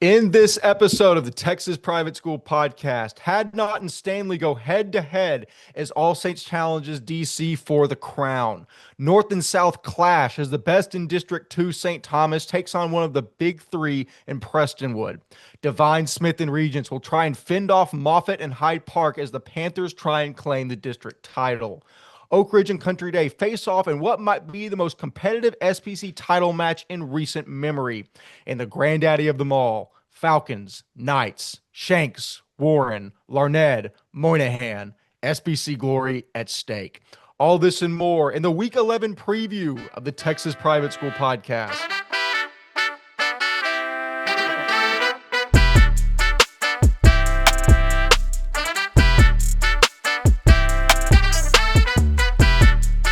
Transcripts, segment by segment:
In this episode of the Texas Private School Podcast, Had Not and Stanley go head to head as All Saints challenges DC for the crown. North and South clash as the best in District 2 St. Thomas takes on one of the big three in Prestonwood. Divine Smith and Regents will try and fend off Moffett and Hyde Park as the Panthers try and claim the district title. Oakridge and Country Day face off in what might be the most competitive SPC title match in recent memory. And the granddaddy of them all, Falcons, Knights, Shanks, Warren, Larned, Moynihan, SBC glory at stake. All this and more in the Week 11 preview of the Texas Private School Podcast.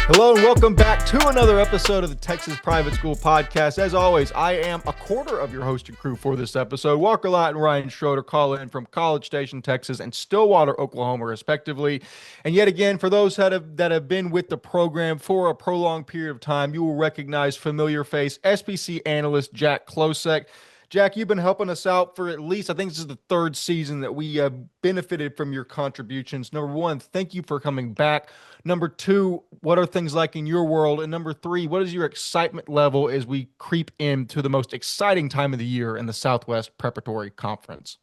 Hello and welcome back to another episode of the Texas Private School Podcast. As always, I am a quarter of your host and crew for this episode. Walker Lott and Ryan Schroeder call in from College Station, Texas and Stillwater, Oklahoma, respectively. And yet again, for those that have been with the program for a prolonged period of time, you will recognize familiar face SPC analyst Jack Klosek. Jack, you've been helping us out for at least, I think this is the third season that we have benefited from your contributions. Number one, thank you for coming back. Number two, what are things like in your world? And number three, what is your excitement level as we creep into the most exciting time of the year in the Southwest Preparatory Conference?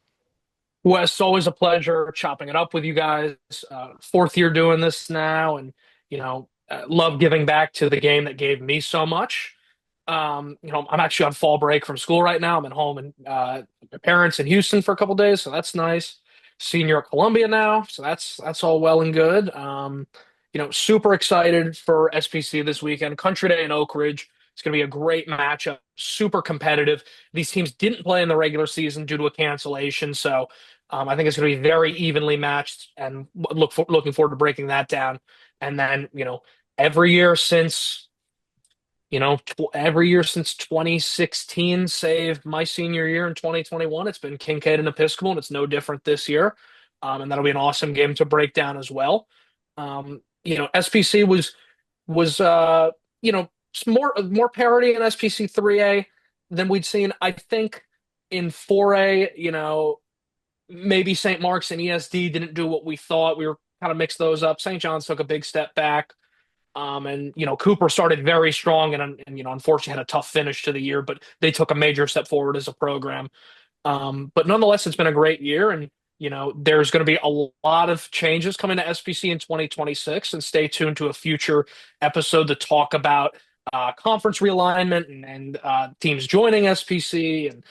Wes, it's always a pleasure chopping it up with you guys. Fourth year doing this now, and love giving back to the game that gave me so much. I'm actually on fall break from school right now. I'm at home and my parents in Houston for a couple days, so that's nice. Senior at Columbia now, so that's all well and good. Super excited for SPC this weekend. Country Day in Oakridge. It's going to be a great matchup, super competitive. These teams didn't play in the regular season due to a cancellation, so I think it's going to be very evenly matched, and looking forward to breaking that down. And then, every year since every year since 2016, save my senior year in 2021, it's been Kinkaid and Episcopal, and it's no different this year. And that'll be an awesome game to break down as well. SPC was more parity in SPC 3A than we'd seen. I think in 4A, maybe St. Mark's and ESD didn't do what we thought. We were kind of mixed those up. St. John's took a big step back. And Cooper started very strong and unfortunately had a tough finish to the year, but they took a major step forward as a program. But nonetheless, it's been a great year, and there's going to be a lot of changes coming to SPC in 2026, and stay tuned to a future episode to talk about conference realignment and teams joining SPC, and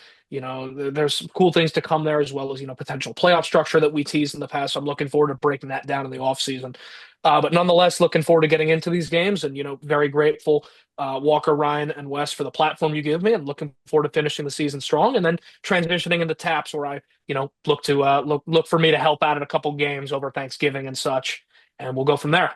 there's some cool things to come there, as well as potential playoff structure that we teased in the past. So I'm looking forward to breaking that down in the offseason. But nonetheless, looking forward to getting into these games, and very grateful, Walker, Ryan, and Wes, for the platform you give me, and looking forward to finishing the season strong, and then transitioning into TAPS, where I look for me to help out at a couple games over Thanksgiving and such, and we'll go from there.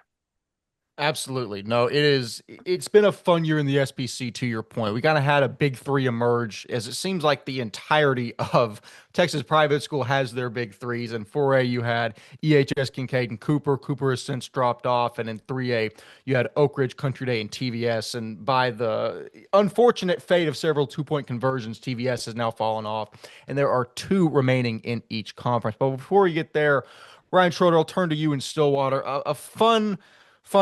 Absolutely. No, it's been a fun year in the SBC, to your point. We kind of had a big three emerge, as it seems like the entirety of Texas Private School has their big threes. In 4A, you had EHS, Kinkaid, and Cooper. Cooper has since dropped off. And in 3A, you had Oakridge, Country Day, and TVS. And by the unfortunate fate of several two-point conversions, TVS has now fallen off. And there are two remaining in each conference. But before we get there, Ryan Schroeder, I'll turn to you in Stillwater. A fun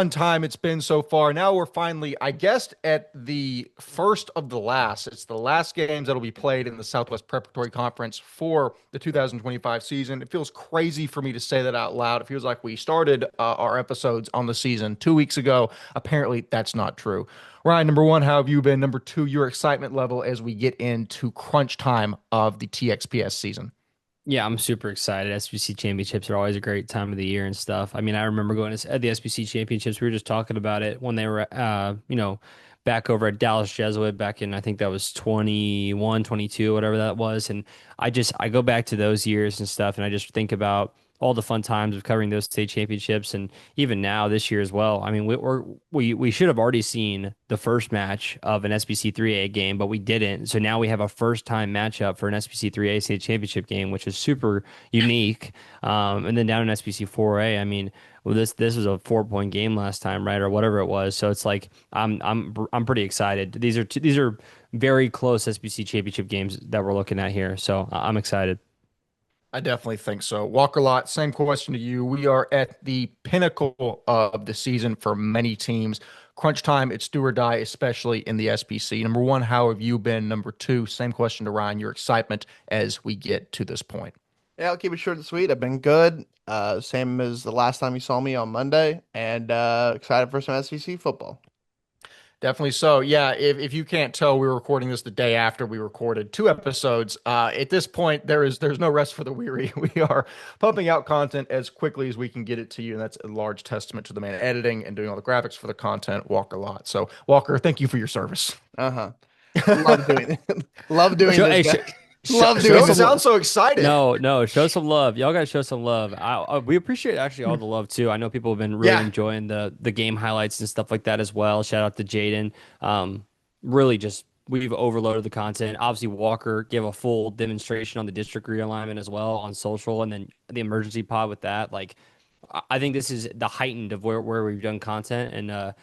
time it's been so far. Now we're finally, I guess, at the first of the last. It's the last games that'll be played in the Southwest Preparatory Conference for the 2025 season. It feels crazy for me to say that out loud. It feels like we started our episodes on the season 2 weeks ago. Apparently, that's not true. Ryan, number one, how have you been? Number two, your excitement level as we get into crunch time of the TXPS season. Yeah, I'm super excited. SPC Championships are always a great time of the year and stuff. I mean, I remember going to the SPC Championships. We were just talking about it when they were, back over at Dallas Jesuit back in, I think that was 21, 22, whatever that was. And I go back to those years and stuff, and I just think about all the fun times of covering those state championships, and even now this year as well. I mean, we should have already seen the first match of an SPC 3A game, but we didn't. So now we have a first time matchup for an SPC 3A state championship game, which is super unique. And then down in SPC 4A, I mean, well, this was a 4 point game last time, right, or whatever it was. So it's like I'm pretty excited. These are very close SBC championship games that we're looking at here. So I'm excited. I definitely think so. Walker Lott, same question to you. We are at the pinnacle of the season for many teams. Crunch time, it's do or die, especially in the SPC. Number one, how have you been? Number two, same question to Ryan, your excitement as we get to this point. Yeah, I'll keep it short and sweet. I've been good. Same as the last time you saw me on Monday, and excited for some SVC football. Definitely so. Yeah, if you can't tell, we're recording this the day after we recorded 2 episodes. At this point, there's no rest for the weary. We are pumping out content as quickly as we can get it to you, and that's a large testament to the man editing and doing all the graphics for the content, Walker Lott. So, Walker, thank you for your service. Love doing it. Love doing Hey, this. Love doing it. Sounds so excited. No, show some love. Y'all gotta show some love. We appreciate actually all the love too. I know people have been really enjoying the game highlights and stuff like that as well. Shout out to Jaden. Really just we've overloaded the content. Obviously, Walker gave a full demonstration on the district realignment as well on social, and then the emergency pod with that. Like, I think this is the heightened of where we've done content and.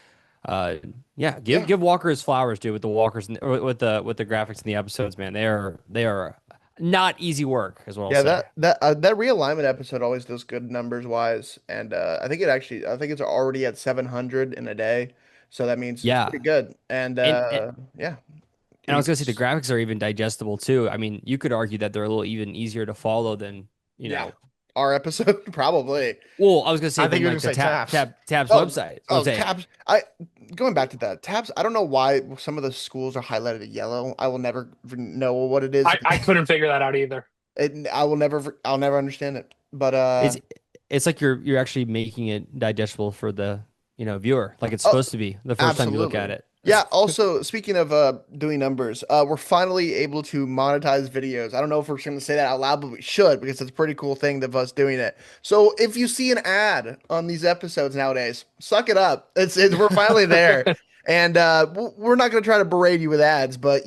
Give Walker his flowers, dude, with the Walkers and with the graphics in the episodes, man. They are not easy work, as well. Yeah, that realignment episode always does good numbers wise, and I think it's already at 700 in a day, so that means it's pretty good. And yeah. And I was gonna say the graphics are even digestible too. I mean, you could argue that they're a little even easier to follow than you know. Our episode probably. Well, I was gonna say I think you're like gonna say Tab's website. Tabs. Going back to that, Tabs. I don't know why some of the schools are highlighted yellow. I will never know what it is. I couldn't figure that out either. I'll never understand it. But it's like you're actually making it digestible for the viewer, like it's supposed to be the first time you look at it. Yeah. Also, speaking of doing numbers, we're finally able to monetize videos. I don't know if we're going to say that out loud, but we should because it's a pretty cool thing of us doing it. So if you see an ad on these episodes nowadays, suck it up. We're finally there, and we're not going to try to berate you with ads, but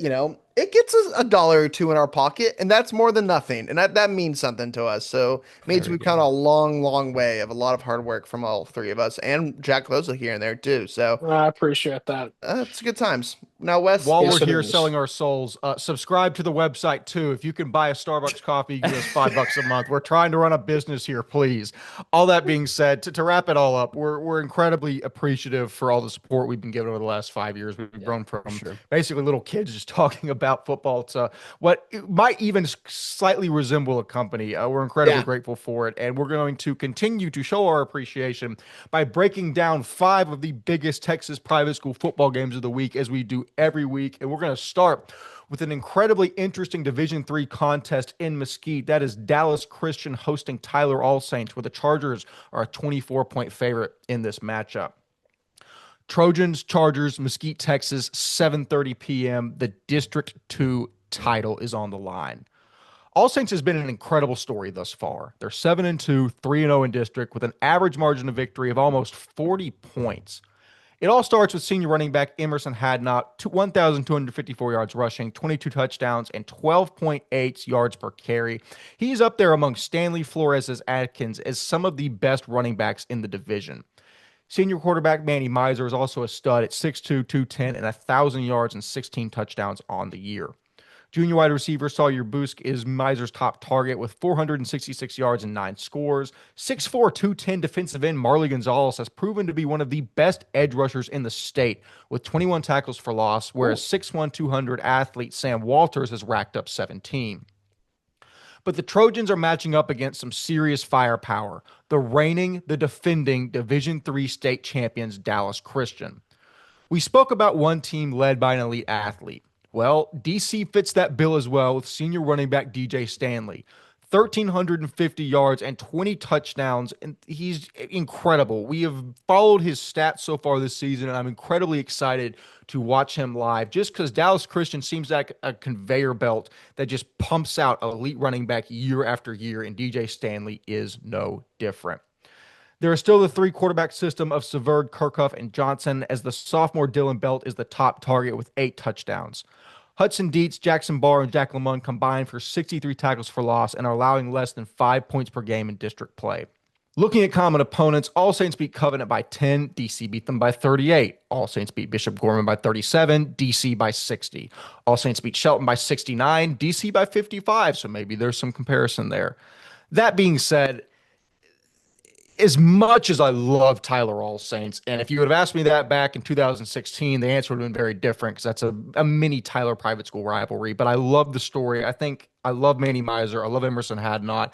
it gets us $1 or $2 in our pocket, and that's more than nothing, and that means something to us. So it means we've come a long way of a lot of hard work from all three of us, and Jack Loza here and there too. So I appreciate that. It's good times. Now, Wes, while we're here selling our souls, subscribe to the website too. If you can buy a Starbucks coffee, give us $5 a month. We're trying to run a business here, please. All that being said, to wrap it all up, we're incredibly appreciative for all the support we've been given over the last 5 years. We've grown from basically little kids just talking about football to what might even slightly resemble a company. We're incredibly grateful for it, and we're going to continue to show our appreciation by breaking down 5 of the biggest Texas private school football games of the week as we do every week. And we're going to start with an incredibly interesting Division III contest in Mesquite. That is Dallas Christian hosting Tyler All Saints, where the Chargers are a 24-point favorite in this matchup. Trojans, Chargers, Mesquite, Texas, 7:30 p.m. The District 2 title is on the line. All Saints has been an incredible story thus far. They're 7-2, 3-0 in district with an average margin of victory of almost 40 points. It all starts with senior running back Emerson Hadnot, 1,254 yards rushing, 22 touchdowns, and 12.8 yards per carry. He's up there among Stanley Flores' Atkins as some of the best running backs in the division. Senior quarterback Manny Miser is also a stud at 6'2", 210, and 1,000 yards and 16 touchdowns on the year. Junior wide receiver Sawyer Busk is Miser's top target with 466 yards and 9 scores. 6'4", 210 defensive end Marley Gonzalez has proven to be one of the best edge rushers in the state with 21 tackles for loss, whereas 6'1", 200 athlete Sam Walters has racked up 17. But the Trojans are matching up against some serious firepower. The defending Division III state champions Dallas Christian. We spoke about one team led by an elite athlete. Well, DC fits that bill as well with senior running back DJ Stanley. 1,350 yards and 20 touchdowns, and he's incredible. We have followed his stats so far this season, and I'm incredibly excited to watch him live just because Dallas Christian seems like a conveyor belt that just pumps out elite running back year after year, and DJ Stanley is no different. There is still the 3 quarterback system of Severd, Kirkhoff, and Johnson, as the sophomore Dylan Belt is the top target with 8 touchdowns. Hudson Dietz, Jackson Barr, and Jack Lamont combined for 63 tackles for loss and are allowing less than 5 points per game in district play. Looking at common opponents, All Saints beat Covenant by 10. DC beat them by 38. All Saints beat Bishop Gorman by 37. DC by 60. All Saints beat Shelton by 69. DC by 55. So maybe there's some comparison there. That being said, as much as I love Tyler All Saints, and if you would have asked me that back in 2016, the answer would have been very different because that's a mini Tyler private school rivalry. But I love the story. I think I love Manny Miser. I love Emerson Hadnot.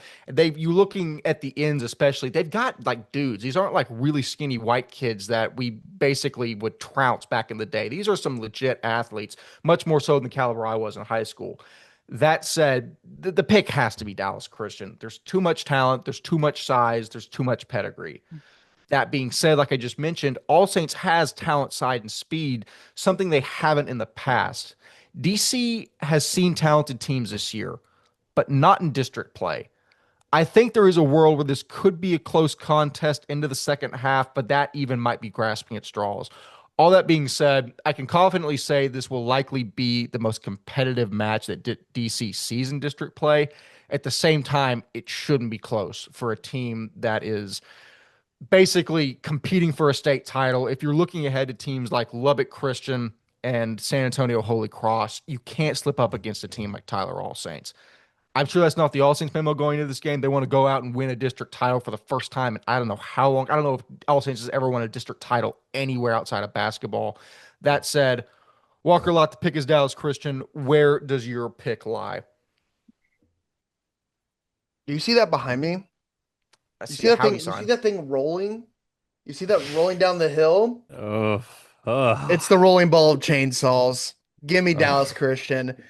You looking at the ends, especially, they've got like dudes. These aren't like really skinny white kids that we basically would trounce back in the day. These are some legit athletes, much more so than the caliber I was in high school. That said, the pick has to be Dallas Christian. There's too much talent, there's too much size, there's too much pedigree. That being said, like I just mentioned, All Saints has talent, side, and speed, something they haven't in the past. DC has seen talented teams this year, but not in district play. I think there is a world where this could be a close contest into the second half, but that even might be grasping at straws. All that being said, I can confidently say this will likely be the most competitive match that DC sees in district play. At the same time, it shouldn't be close for a team that is basically competing for a state title. If you're looking ahead to teams like Lubbock Christian and San Antonio Holy Cross, you can't slip up against a team like Tyler All Saints. I'm sure that's not the All Saints memo going into this game. They want to go out and win a district title for the first time in I don't know how long. I don't know if All Saints has ever won a district title anywhere outside of basketball. That said, Walker Lott, the pick is Dallas Christian. Where does your pick lie? Do you see that behind me? I You see see a that thing? howdy You sign. see that thing rolling? You see that rolling down the hill? Oh, oh. It's the rolling ball of chainsaws. Give me Oh. Dallas Christian.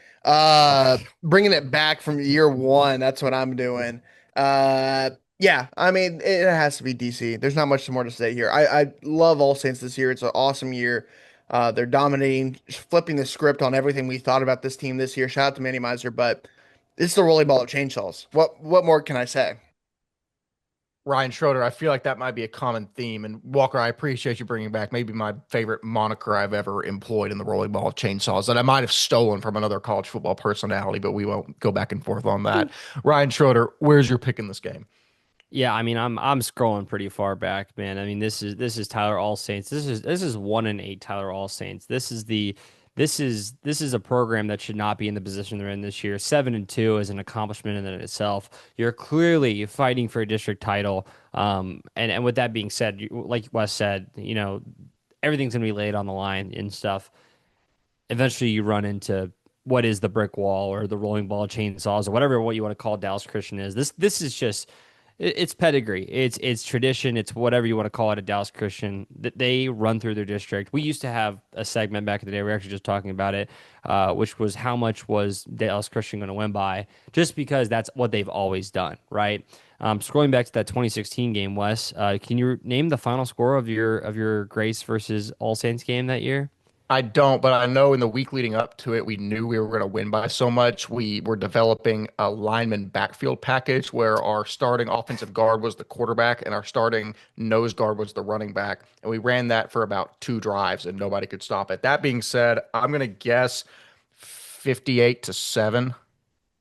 Bringing it back from year one. That's what I'm doing. Yeah, I mean, it has to be DC. There's not much more to say here. I love All Saints this year. It's an awesome year. They're dominating, flipping the script on everything we thought about this team this year. Shout out to Manny Miser, but it's the rolling ball of chainsaws. What more can I say? Ryan Schroeder, I feel like that might be a common theme. And Walker, I appreciate you bringing back maybe my favorite moniker I've ever employed in the rolling ball of chainsaws that I might have stolen from another college football personality, but we won't go back and forth on that. Ryan Schroeder, where's your pick in this game? Yeah, I mean, I'm scrolling pretty far back, man. I mean, this is Tyler All Saints. This is 1-8 Tyler All Saints. This is a program that should not be in the position they're in this year. 7-2 is an accomplishment in and of itself. You're clearly fighting for a district title. And with that being said, like Wes said, everything's gonna be laid on the line and stuff. Eventually, you run into what is the brick wall or the rolling ball chainsaws or whatever what you want to call Dallas Christian is. This is just it's pedigree. It's tradition. It's whatever you want to call it. A Dallas Christian that they run through their district. We used to have a segment back in the day. We were actually just talking about it, which was how much was Dallas Christian going to win by? Just because that's what they've always done, right? Scrolling back to that 2016 game, Wes, can you name the final score of your Grace versus All Saints game that year? I don't, but I know in the week leading up to it, we knew we were going to win by so much. We were developing a lineman backfield package where our starting offensive guard was the quarterback and our starting nose guard was the running back. And we ran that for about 2 drives and nobody could stop it. That being said, I'm going to guess 58-7.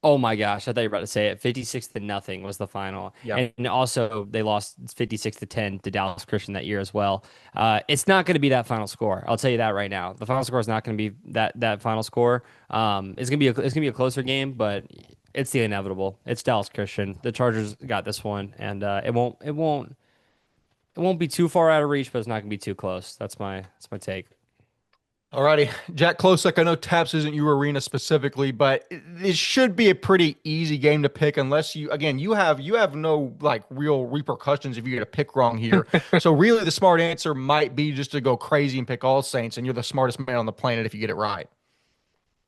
Oh my gosh, I thought you were about to say it. 56-0 was the final. Yeah. And also they lost 56-10 to Dallas Christian that year as well. It's not going to be that final score. I'll tell you that right now. The final score is not going to be that final score. It's going to be a closer game, but it's the inevitable. It's Dallas Christian. The Chargers got this one and it won't be too far out of reach, but it's not going to be too close. That's my take. Alrighty, Jack Klosek, I know Taps isn't your arena specifically, but it should be a pretty easy game to pick unless you have no like real repercussions if you get a pick wrong here. So really the smart answer might be just to go crazy and pick All Saints, and you're the smartest man on the planet if you get it right.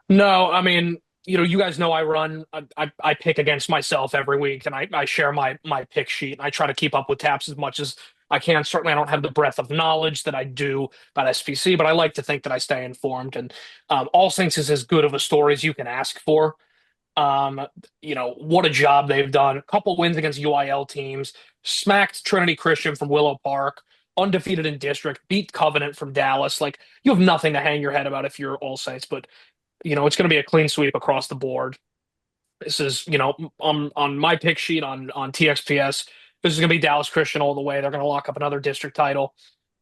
No, I mean, you guys know I pick against myself every week, and I share my pick sheet, and I try to keep up with Taps as much as I can. Certainly, I don't have the breadth of knowledge that I do about SPC, but I like to think that I stay informed. And All Saints is as good of a story as you can ask for. What a job they've done. A couple wins against UIL teams, smacked Trinity Christian from Willow Park, undefeated in district, beat Covenant from Dallas. Like, you have nothing to hang your head about if you're All Saints, but it's going to be a clean sweep across the board. This is, on my pick sheet on TXPS, This is going to be Dallas Christian all the way. They're going to lock up another district title.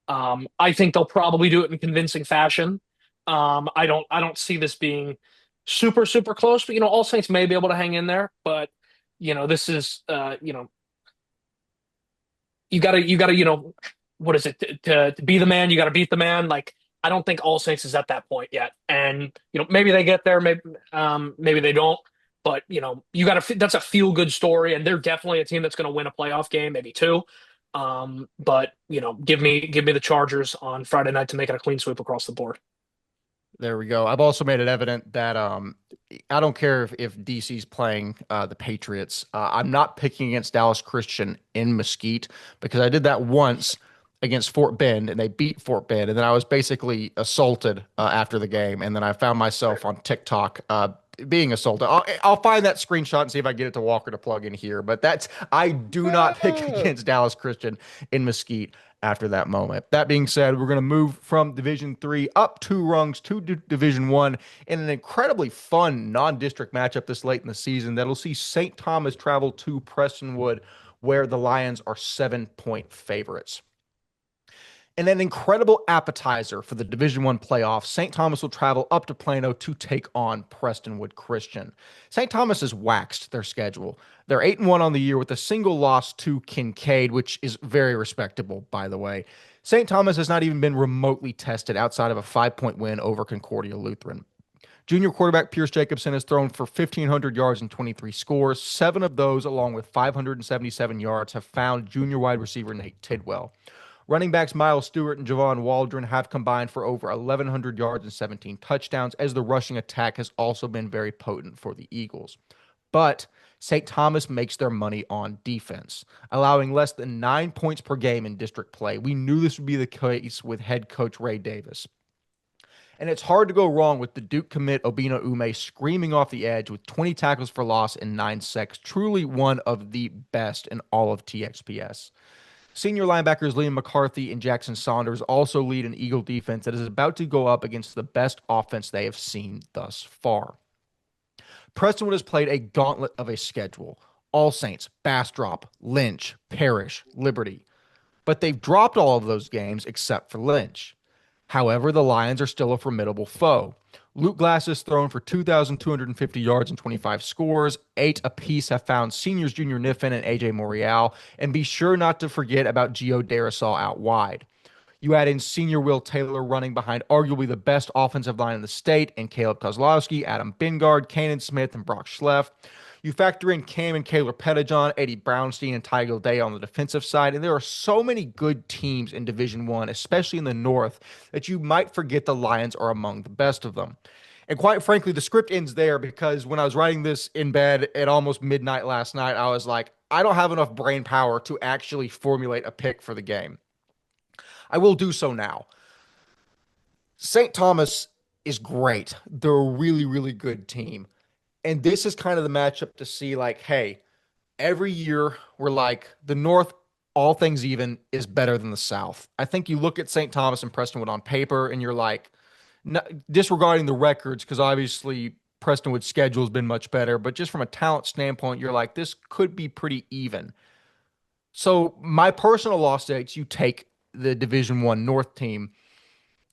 I think they'll probably do it in convincing fashion. I don't see this being super super close, but All Saints may be able to hang in there. But this is you gotta what is it to be the man? You got to beat the man. Like I don't think All Saints is at that point yet, and maybe they get there, maybe they don't. But you got to that's a feel good story, and they're definitely a team that's going to win a playoff game, maybe two. But give me the Chargers on Friday night to make it a clean sweep across the board. There we go. I've also made it evident that I don't care if DC's playing the Patriots. I'm not picking against Dallas Christian in Mesquite because I did that once against Fort Bend and they beat Fort Bend. And then I was basically assaulted after the game. And then I found myself on TikTok being assaulted. I'll find that screenshot and see if I get it to Walker to plug in here. But I do not pick against Dallas Christian in Mesquite after that moment. That being said, we're going to move from Division 3 up 2 rungs to Division 1 in an incredibly fun non-district matchup this late in the season that'll see St. Thomas travel to Prestonwood, where the Lions are 7-point favorites. In an incredible appetizer for the Division 1 playoffs, St. Thomas will travel up to Plano to take on Prestonwood Christian. St. Thomas has waxed their schedule. They're 8-1 on the year with a single loss to Kinkaid, which is very respectable, by the way. St. Thomas has not even been remotely tested outside of a 5-point win over Concordia Lutheran. Junior quarterback Pierce Jacobson has thrown for 1,500 yards and 23 scores. 7 of those, along with 577 yards, have found junior wide receiver Nate Tidwell. Running backs Miles Stewart and Javon Waldron have combined for over 1,100 yards and 17 touchdowns, as the rushing attack has also been very potent for the Eagles. But St. Thomas makes their money on defense, allowing less than 9 points per game in district play. We knew this would be the case with head coach Ray Davis. And it's hard to go wrong with the Duke commit Obina Ume screaming off the edge with 20 tackles for loss and 9 sacks, truly one of the best in all of TXPS. Senior linebackers Liam McCarthy and Jackson Saunders also lead an Eagle defense that is about to go up against the best offense they have seen thus far. Prestonwood has played a gauntlet of a schedule. All Saints, Bastrop, Lynch, Parrish, Liberty. But they've dropped all of those games except for Lynch. However, the Lions are still a formidable foe. Luke Glass has thrown for 2,250 yards and 25 scores. 8 apiece have found seniors Junior Niffen and AJ Morial. And be sure not to forget about Gio Darasol out wide. You add in senior Will Taylor running behind arguably the best offensive line in the state, and Caleb Kozlowski, Adam Bingard, Kanan Smith, and Brock Schleff. You factor in Cam and Kaylor Pettijohn, Eddie Brownstein, and Ty Gilday on the defensive side, and there are so many good teams in Division I, especially in the North, that you might forget the Lions are among the best of them. And quite frankly, the script ends there because when I was writing this in bed at almost midnight last night, I was like, I don't have enough brain power to actually formulate a pick for the game. I will do so now. St. Thomas is great. They're a really, really good team. And this is kind of the matchup to see, like, hey, every year we're like, the North, all things even, is better than the South. I think you look at St. Thomas and Prestonwood on paper, and you're like, disregarding the records, because obviously Prestonwood's schedule has been much better, but just from a talent standpoint, you're like, this could be pretty even. So my personal law states you take the Division I North team.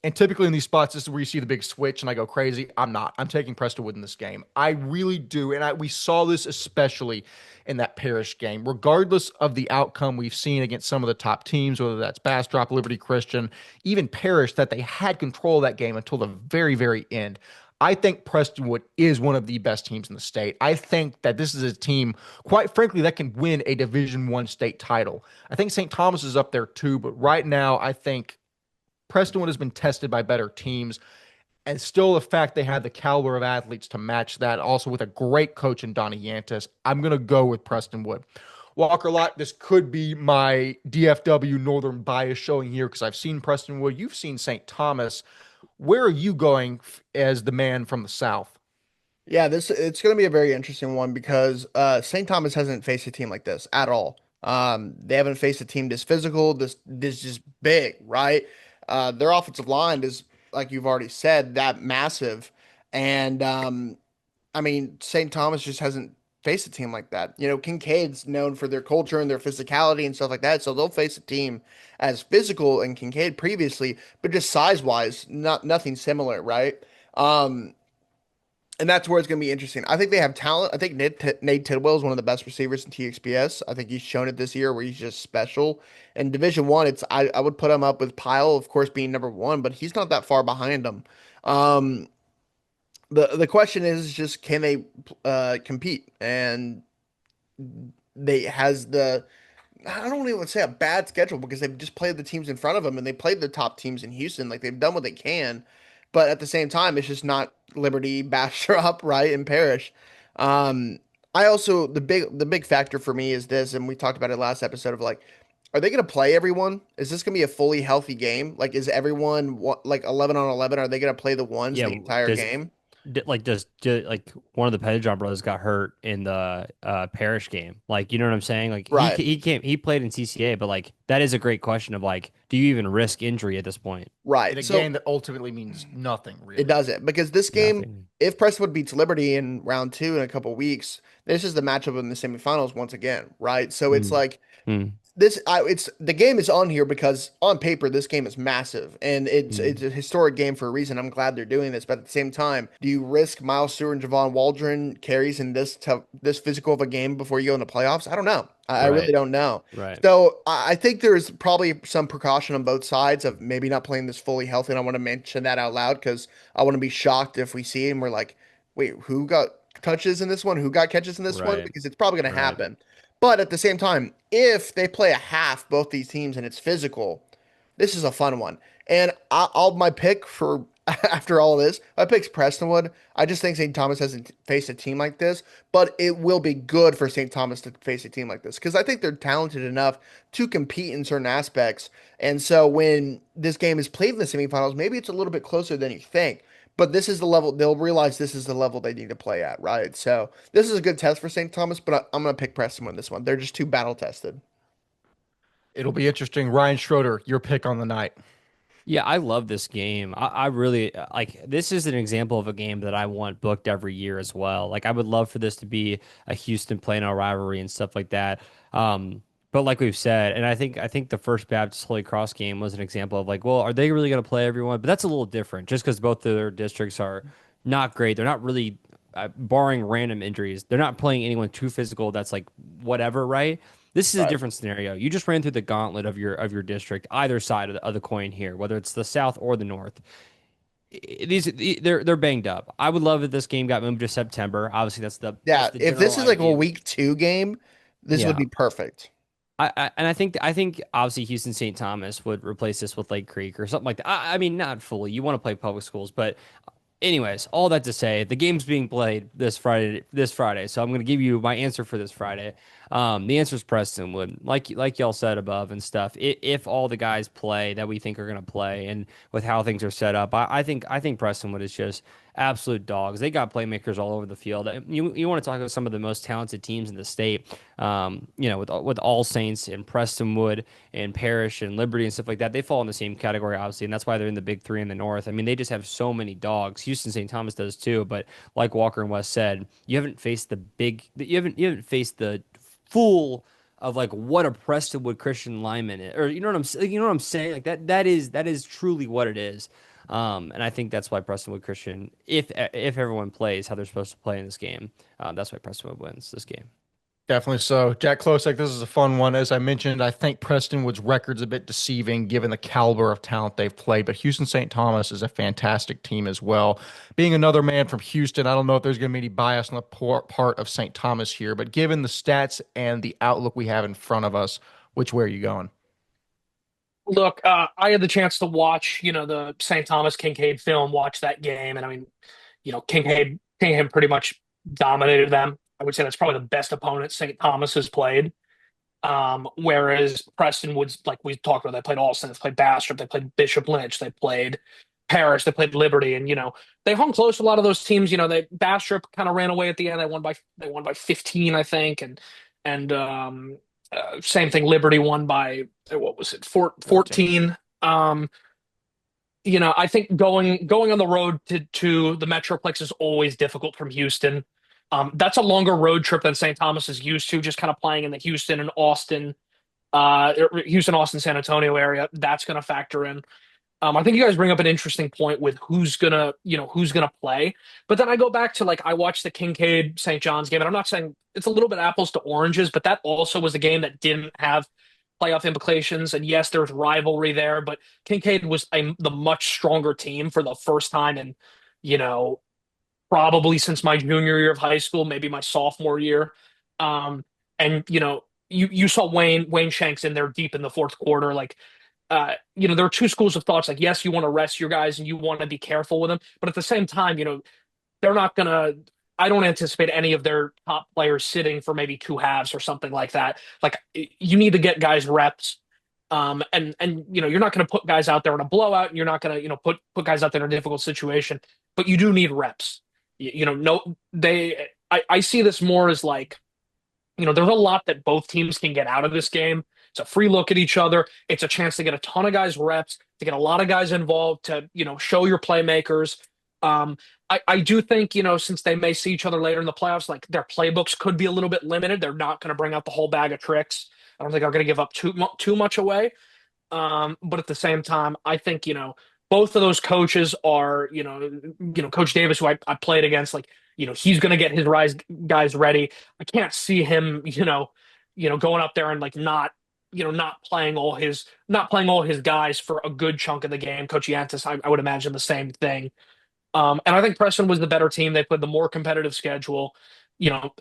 And typically in these spots, this is where you see the big switch and I go crazy. I'm not. I'm taking Prestonwood in this game. I really do. And we saw this especially in that Parrish game. Regardless of the outcome we've seen against some of the top teams, whether that's Bastrop, Liberty Christian, even Parrish, that they had control of that game until the very, very end. I think Prestonwood is one of the best teams in the state. I think that this is a team, quite frankly, that can win a Division I state title. I think St. Thomas is up there too, but right now I think Prestonwood has been tested by better teams, and still the fact they have the caliber of athletes to match that, also with a great coach in Donnie Yantis, I'm going to go with Prestonwood. Walker Lott, this could be my DFW Northern bias showing here because I've seen Prestonwood. You've seen St. Thomas. Where are you going as the man from the South? Yeah, it's going to be a very interesting one because St. Thomas hasn't faced a team like this at all. They haven't faced a team this physical, this just big, right? Their offensive line is, like you've already said, that massive. And I mean, St. Thomas just hasn't face a team like that. You know, Kinkaid's known for their culture and their physicality and stuff like that, so they'll face a team as physical in Kinkaid previously, but just size wise, nothing similar, right? Um, and that's where it's going to be interesting. I think they have talent. I think Nate Tidwell is one of the best receivers in TXPS. I think he's shown it this year where he's just special. In Division One, I would put him up with Pyle, of course, being number one, but he's not that far behind him. Um, the question is just can they compete? And they has the I don't even say a bad schedule because they've just played the teams in front of them and they played the top teams in Houston. Like they've done what they can, but at the same time, it's just not Liberty, Bastrop, right, and Parrish. Um, I also the big factor for me is this, and we talked about it last episode of like, are they going to play everyone? Is this going to be a fully healthy game? Like, is everyone like 11 on 11? Are they going to play the ones Yeah, the entire game? like one of the Pettijohn brothers got hurt in the Parish game. Like, you know what I'm saying? Like Right. he played in CCA, but like that is a great question of like, do you even risk injury at this point? In Right. a So game that ultimately means nothing, really. it doesn't because this game, Nothing. if Prestonwood beats Liberty in round two in a couple weeks, this is the matchup in the semifinals once again, right? So it's Mm. like Mm. it's the game is on here because on paper this game is massive and it's Mm. a historic game for a reason. I'm glad they're doing this, but at the same time, do you risk Miles Stewart and Javon Waldron carries in this physical of a game before you go in the playoffs? I don't know. I really Right. don't know. Right. So I think there's probably some precaution on both sides of maybe not playing this fully healthy. And I want to mention that out loud because I want to be shocked if we see it and we're like, wait, who got touches in this one? Who got catches in this one? Right. Because it's probably going to Right. happen. But at the same time, if they play a half, both these teams, and it's physical, this is a fun one. And I'll my pick for after all this, my pick's Prestonwood. I just think St. Thomas hasn't faced a team like this, but it will be good for St. Thomas to face a team like this because I think they're talented enough to compete in certain aspects. And so when this game is played in the semifinals, maybe it's a little bit closer than you think. But this is the level they'll realize this is the level they need to play at, right? So this is a good test for St. Thomas, but I'm gonna pick Preston on this one. They're just too battle tested. It'll be interesting. Ryan Schroeder, your pick on the night. Yeah, I love this game. I really like this is an example of a game that I want booked every year as well. Like I would love for this to be a Houston Plano rivalry and stuff like that. But like we've said, and I think the First Baptist Holy Cross game was an example of like, well, are they really going to play everyone? But that's a little different, just because both of their districts are not great. They're not really, barring random injuries, they're not playing anyone too physical. That's like whatever, right? This is a Right. different scenario. You just ran through the gauntlet of your district, either side of the coin here, whether it's the south or the north. They're banged up. I would love if this game got moved to September. Obviously, that's Yeah, the if this general is like a idea. week two game, this would Yeah, be perfect. I think obviously Houston St. Thomas would replace this with Lake Creek or something like that. I mean, not fully. You want to play public schools, but anyways, all that to say, the game's being played this Friday. This Friday, so I'm going to give you my answer for this Friday. The answer is Prestonwood, like y'all said above and stuff. If all the guys play that we think are going to play, and with how things are set up, I think Prestonwood is just absolute dogs. They got playmakers all over the field. You want to talk about some of the most talented teams in the state. With All Saints and Prestonwood and Parish and Liberty and stuff like that, they fall in the same category, obviously, and that's why they're in the big three in the north. I mean, they just have so many dogs. Houston St. Thomas does too, but like Walker and Wes said, you haven't faced the full of like what a Prestonwood Christian lineman is, or you know what I'm saying? Like that is truly what it is. And I think that's why Prestonwood Christian, if everyone plays how they're supposed to play in this game, that's why Prestonwood wins this game. Definitely so. Jack Klosek, this is a fun one. As I mentioned, I think Prestonwood's record's a bit deceiving given the caliber of talent they've played, but Houston St. Thomas is a fantastic team as well. Being another man from Houston, I don't know if there's going to be any bias on the part of St. Thomas here, but given the stats and the outlook we have in front of us, which way are you going? Look, I had the chance to watch, the St. Thomas Kinkaid film, watch that game, and I mean, Kinkaid pretty much dominated them. I would say that's probably the best opponent St. Thomas has played. Whereas Prestonwood's, like we talked about, they played Alston, they played Bastrop, they played Bishop Lynch, they played Paris, they played Liberty, and they hung close to a lot of those teams. They Bastrop kind of ran away at the end. They won by 15, I think, and same thing. Liberty won by what was it, 14. I think going on the road to the Metroplex is always difficult from Houston. That's a longer road trip than St. Thomas is used to, just kind of playing in the Houston and Austin, Houston, Austin, San Antonio area. That's going to factor in. I think you guys bring up an interesting point with who's gonna play. But then I go back to like I watched the Kinkaid St. John's game, and I'm not saying it's a little bit apples to oranges, but that also was a game that didn't have playoff implications. And yes, there was rivalry there, but Kinkaid was the much stronger team for the first time in, you know, probably since my junior year of high school, maybe my sophomore year. And you saw Wayne Shanks in there deep in the fourth quarter, like there are two schools of thoughts. Like, yes, you want to rest your guys and you want to be careful with them, but at the same time, they're not gonna. I don't anticipate any of their top players sitting for maybe two halves or something like that. Like, you need to get guys reps, and you're not going to put guys out there in a blowout, and you're not going to put guys out there in a difficult situation, but you do need reps. No, I see this more as like, there's a lot that both teams can get out of this game. It's a free look at each other. It's a chance to get a ton of guys reps, to get a lot of guys involved, to, show your playmakers. I do think, since they may see each other later in the playoffs, like their playbooks could be a little bit limited. They're not going to bring out the whole bag of tricks. I don't think they're going to give up too much away. But at the same time, I think, both of those coaches are, Coach Davis, who I played against, like, he's going to get his guys ready. I can't see him, going up there and like not playing all his guys for a good chunk of the game. Coach Yantis, I would imagine the same thing. And I think Preston was the better team. They played the more competitive schedule.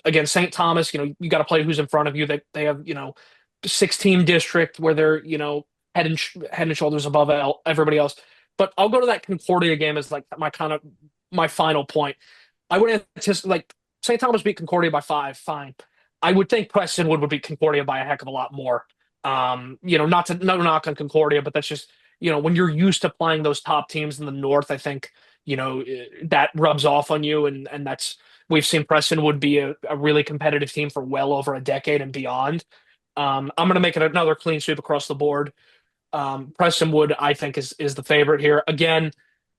Again, St. Thomas, you got to play who's in front of you. They have, 6-team district where they're, head and shoulders above everybody else. But I'll go to that Concordia game as like my final point. I would anticipate, like, St. Thomas beat Concordia by 5, fine. I would think Prestonwood would beat Concordia by a heck of a lot more. Not to no knock on Concordia, but that's just, when you're used to playing those top teams in the North, I think, that rubs off on you. And we've seen Prestonwood be a really competitive team for well over a decade and beyond. I'm going to make it another clean sweep across the board. Prestonwood, I think, is the favorite here. Again,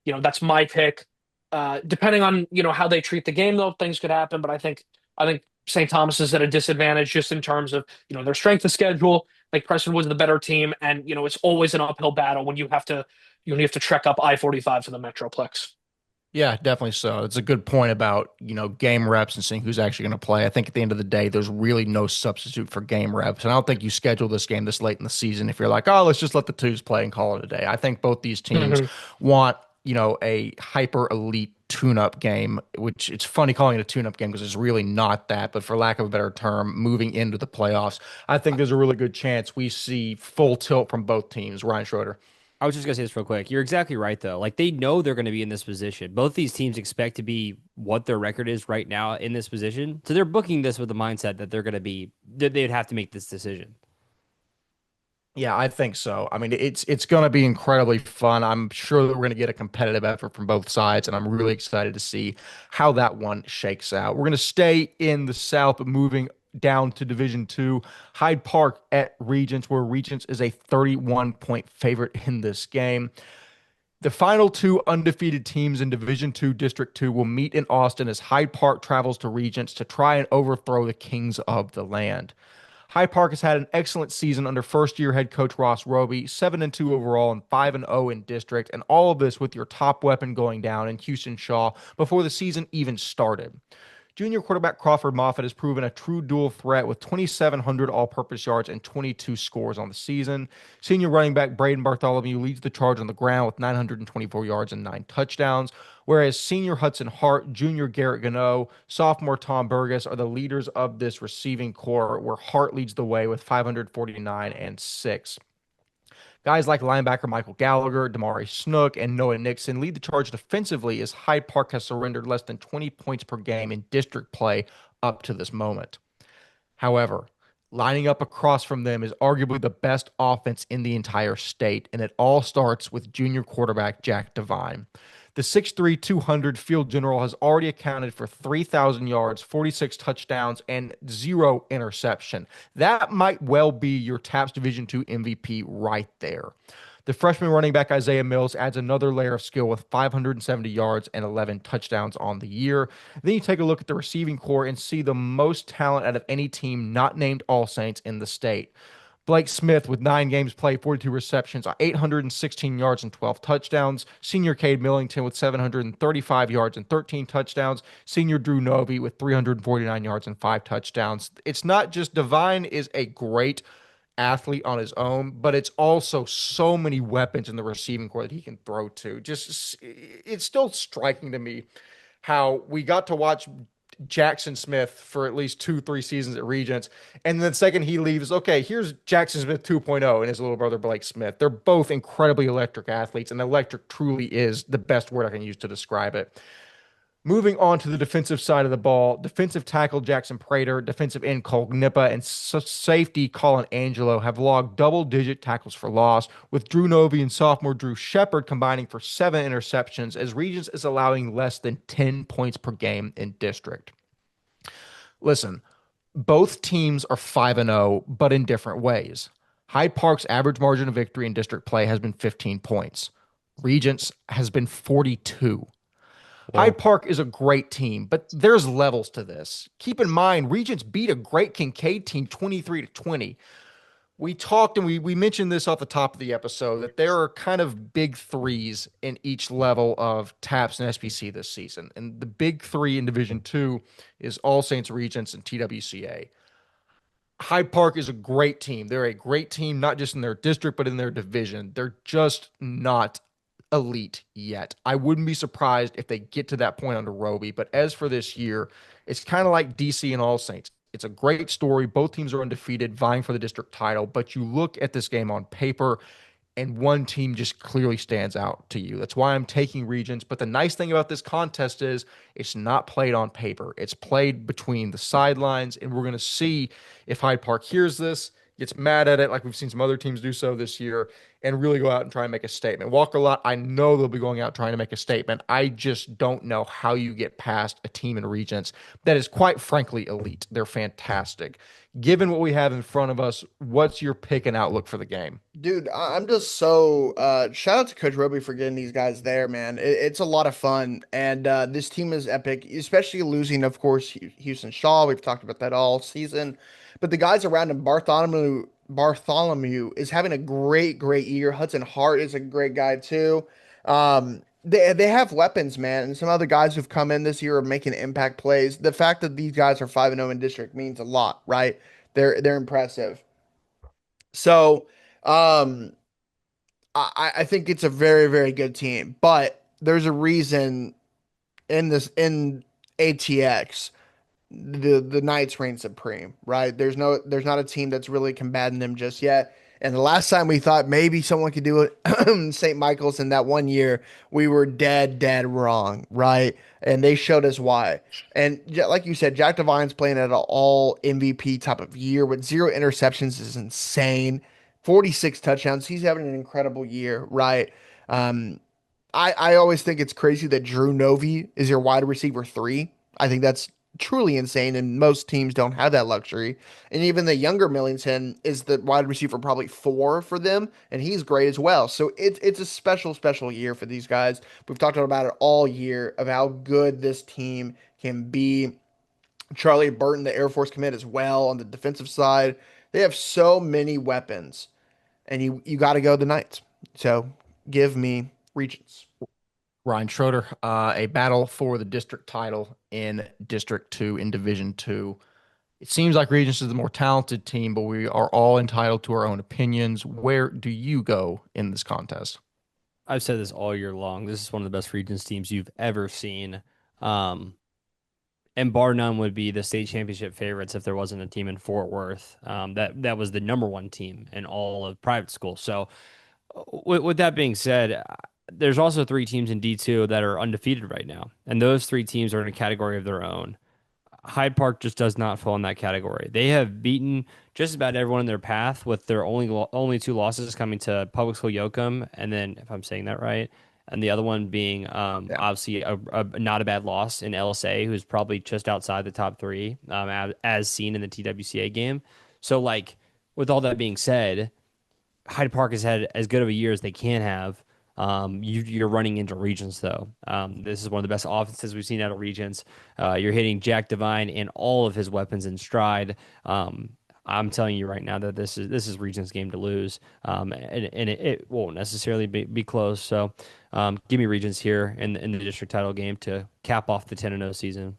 that's my pick. Depending on, how they treat the game, though, things could happen. But I think St. Thomas is at a disadvantage just in terms of, their strength of schedule. Like, Prestonwood's the better team, and it's always an uphill battle when you have to trek up I-45 to the Metroplex. Yeah, definitely so. It's a good point about, game reps and seeing who's actually going to play. I think at the end of the day, there's really no substitute for game reps. And I don't think you schedule this game this late in the season if you're like, oh, let's just let the twos play and call it a day. I think both these teams want, a hyper elite tune-up game, which it's funny calling it a tune-up game because it's really not that. But for lack of a better term, moving into the playoffs, I think there's a really good chance we see full tilt from both teams. Ryan Schroeder. I was just gonna say this real quick. You're exactly right, though. Like, they know they're going to be in this position. Both these teams expect to be what their record is right now in this position, so they're booking this with the mindset that they'd have to make this decision. Yeah, I think so. I mean, it's going to be incredibly fun. I'm sure that we're going to get a competitive effort from both sides, and I'm really excited to see how that one shakes out. We're going to stay in the South, but moving down to Division II, Hyde Park at Regents, where Regents is a 31-point favorite in this game. The final two undefeated teams in Division II District 2 will meet in Austin as Hyde Park travels to Regents to try and overthrow the kings of the land. Hyde Park has had an excellent season under first-year head coach Ross Roby, 7-2 overall and 5-0 in district, and all of this with your top weapon going down in Houston Shaw before the season even started. Junior quarterback Crawford Moffitt has proven a true dual threat with 2,700 all-purpose yards and 22 scores on the season. Senior running back Braden Bartholomew leads the charge on the ground with 924 yards and 9 touchdowns, whereas senior Hudson Hart, junior Garrett Gano, sophomore Tom Burgess are the leaders of this receiving core, where Hart leads the way with 549 and 6. Guys like linebacker Michael Gallagher, Damari Snook, and Noah Nixon lead the charge defensively as Hyde Park has surrendered less than 20 points per game in district play up to this moment. However, lining up across from them is arguably the best offense in the entire state, and it all starts with junior quarterback Jack Devine. The 6'3", 200 field general has already accounted for 3,000 yards, 46 touchdowns, and 0 interception. That might well be your TAPS Division II MVP right there. The freshman running back Isaiah Mills adds another layer of skill with 570 yards and 11 touchdowns on the year. Then you take a look at the receiving core and see the most talent out of any team not named All Saints in the state. Blake Smith with 9 games played, 42 receptions, 816 yards and 12 touchdowns. Senior Cade Millington with 735 yards and 13 touchdowns. Senior Drew Novy with 349 yards and 5 touchdowns. It's not just Divine is a great athlete on his own, but it's also so many weapons in the receiving core that he can throw to. Just it's still striking to me how we got to watch Jackson Smith for at least 2-3 seasons at Regents. And then the second he leaves, okay, here's Jackson Smith 2.0 and his little brother Blake Smith. They're both incredibly electric athletes, and electric truly is the best word I can use to describe it. Moving on to the defensive side of the ball, defensive tackle Jackson Prater, defensive end Cole Gnippa, and safety Colin Angelo have logged double-digit tackles for loss, with Drew Novy and sophomore Drew Shepard combining for 7 interceptions, as Regents is allowing less than 10 points per game in district. Listen, both teams are 5-0, but in different ways. Hyde Park's average margin of victory in district play has been 15 points. Regents has been 42. Hyde Park is a great team, but there's levels to this. Keep in mind, Regents beat a great Kinkaid team 23-20. We talked and we mentioned this off the top of the episode that there are kind of big threes in each level of TAPS and SPC this season. And the big three in Division 2 is All Saints, Regents, and TWCA. Hyde Park is a great team. They're a great team, not just in their district, but in their division. They're just not elite yet. I wouldn't be surprised if they get to that point under Roby. But as for this year, it's kind of like DC and All Saints. It's a great story. Both teams are undefeated, vying for the district title. But you look at this game on paper, and one team just clearly stands out to you. That's why I'm taking Regents. But the nice thing about this contest is it's not played on paper. It's played between the sidelines, and we're going to see if Hyde Park hears this, gets mad at it like we've seen some other teams do so this year, and really go out and try and make a statement. Walker Lott, I know they'll be going out trying to make a statement. I just don't know how you get past a team in Regents that is quite frankly elite. They're fantastic. Given what we have in front of us, what's your pick and outlook for the game? Dude, I'm just so shout out to Coach Roby for getting these guys there, man. It's a lot of fun, and this team is epic, especially losing, of course, Houston Shaw. We've talked about that all season, but the guys around him, Bartholomew is having a great year. Hudson Hart is a great guy too. They have weapons, man, and some other guys who've come in this year are making impact plays. The fact that these guys are 5-0 in district means a lot, right? They're impressive. So, I think it's a very good team, but there's a reason in ATX the Knights reign supreme, right? There's not a team that's really combating them just yet. And the last time we thought maybe someone could do it, St. Michael's in that one year, we were dead wrong, right? And they showed us why. And like you said, Jack Devine's playing at an all MVP type of year with 0 interceptions is insane. 46 touchdowns. He's having an incredible year, right? I always think it's crazy that Drew Novy is your wide receiver 3. I think that's truly insane, and most teams don't have that luxury. And even the younger Millington is the wide receiver probably 4 for them, and he's great as well. So it's a special year for these guys. We've talked about it all year of how good this team can be. Charlie Burton, the Air Force commit as well on the defensive side. They have so many weapons, and you got to go the Knights. So give me Regents. Ryan Schroeder, a battle for the district title in District 2 in Division 2. It seems like Regents is the more talented team, but we are all entitled to our own opinions. Where do you go in this contest? I've said this all year long. This is one of the best Regents teams you've ever seen. And bar none would be the state championship favorites if there wasn't a team in Fort Worth. That was the #1 team in all of private school. So with that being said, there's also 3 teams in D2 that are undefeated right now. And those 3 teams are in a category of their own. Hyde Park just does not fall in that category. They have beaten just about everyone in their path, with their only 2 losses coming to Public School Yoakum, and then, if I'm saying that right, and the other one being obviously a not a bad loss in LSA, who's probably just outside the top 3, as seen in the TWCA game. So, like, with all that being said, Hyde Park has had as good of a year as they can have. You're running into Regents though. This is one of the best offenses we've seen out of Regents. You're hitting Jack Devine and all of his weapons in stride. I'm telling you right now that this is Regents' game to lose, and it won't necessarily be close. So, give me Regents here in the district title game to cap off the 10-0 season.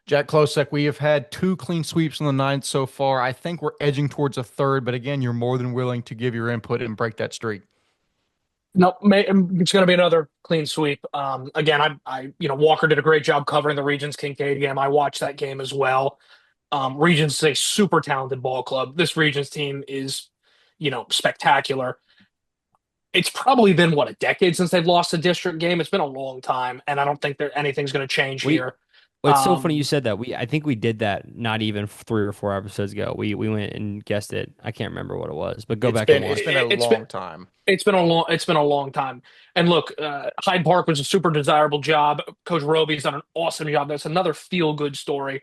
Jack Klosek, we have had 2 clean sweeps in the 9th so far. I think we're edging towards a third, but again, you're more than willing to give your input and break that streak. No, it's going to be another clean sweep. Again, Walker did a great job covering the Regents Kinkaid game. I watched that game as well. Regents is a super talented ball club. This Regents team is, spectacular. It's probably been a decade since they've lost a district game. It's been a long time, and I don't think anything's going to change here. Well, it's so funny you said that. I think we did that not even 3 or 4 episodes ago. We went and guessed it. I can't remember what it was, but go back and watch. It's been a long time. It's been a long time. And look, Hyde Park was a super desirable job. Coach Roby's done an awesome job. That's another feel good story.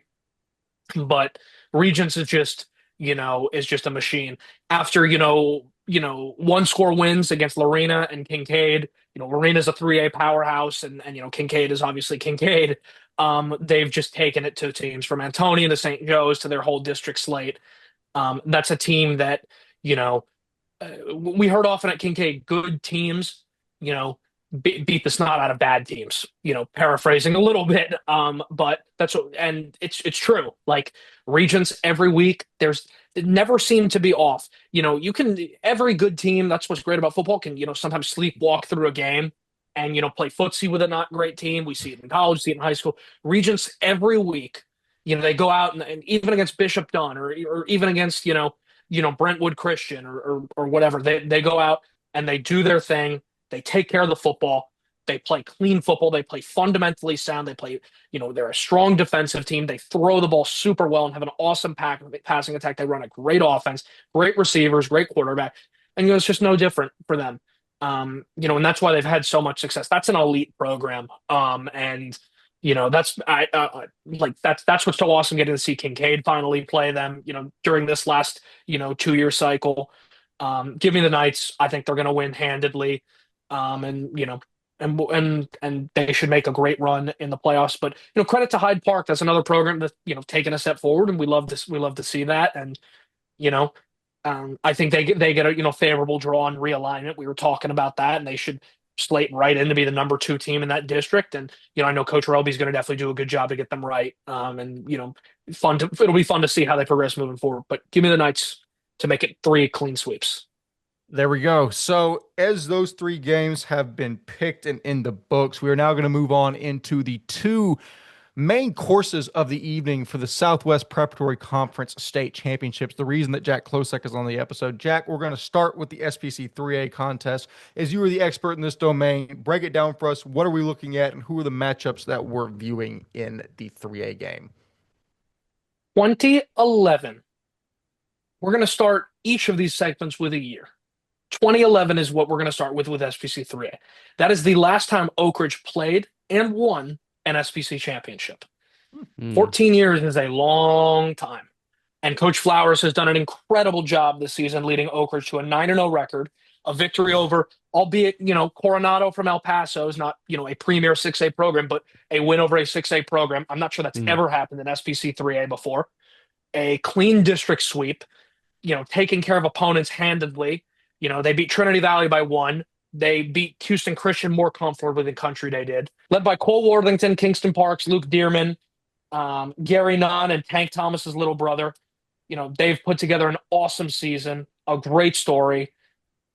But Regents is just a machine. After 1-score wins against Lorena and Kinkaid. Lorena's a 3A powerhouse, and Kinkaid is obviously Kinkaid. They've just taken it to teams from Antonian to St. Joe's to their whole district slate. That's a team that we heard often at Kinkaid, good teams, beat the snot out of bad teams. Paraphrasing a little bit, but and it's true. Like Regents every week, it never seemed to be off. Every good team. That's what's great about football. Can sometimes sleepwalk through a game and play footsie with a not great team. We see it in college, see it in high school. Regents every week, they go out and even against Bishop Dunn or even against Brentwood Christian or whatever. They go out and they do their thing. They take care of the football. They play clean football. They play fundamentally sound. They play, they're a strong defensive team. They throw the ball super well and have an awesome passing attack. They run a great offense, great receivers, great quarterback. And, it's just no different for them. And that's why they've had so much success. That's an elite program. That's what's so awesome getting to see Kinkaid finally play them, during this last, 2-year cycle. Give me the Knights. I think they're going to win handedly. And they should make a great run in the playoffs. But credit to Hyde Park. That's another program that's taken a step forward, and we love this. We love to see that. And I think they get a favorable draw and realignment. We were talking about that, and they should slate right in to be the number 2 team in that district. And I know Coach Roby's going to definitely do a good job to get them right. And it'll be fun to see how they progress moving forward. But give me the Knights to make it 3 clean sweeps. There we go. So as those 3 games have been picked and in the books, we are now going to move on into the 2 main courses of the evening for the Southwest Preparatory Conference State Championships. The reason that Jack Klosek is on the episode. Jack, we're going to start with the SPC 3A contest. As you are the expert in this domain, break it down for us. What are we looking at, and who are the matchups that we're viewing in the 3A game? 2011. We're going to start each of these segments with a year. 2011 is what we're going to start with SPC 3A. That is the last time Oakridge played and won an SPC championship. 14 years is a long time. And Coach Flowers has done an incredible job this season leading Oakridge to a 9-0 record, a victory over, albeit, Coronado from El Paso is not, a premier 6A program, but a win over a 6A program. I'm not sure that's ever happened in SPC 3A before. A clean district sweep, taking care of opponents handedly. They beat Trinity Valley by 1. They beat Houston Christian more comfortably than Country Day did. Led by Cole Worthington, Kingston Parks, Luke Dearman, Gary Nunn, and Tank Thomas's little brother. They've put together an awesome season, a great story,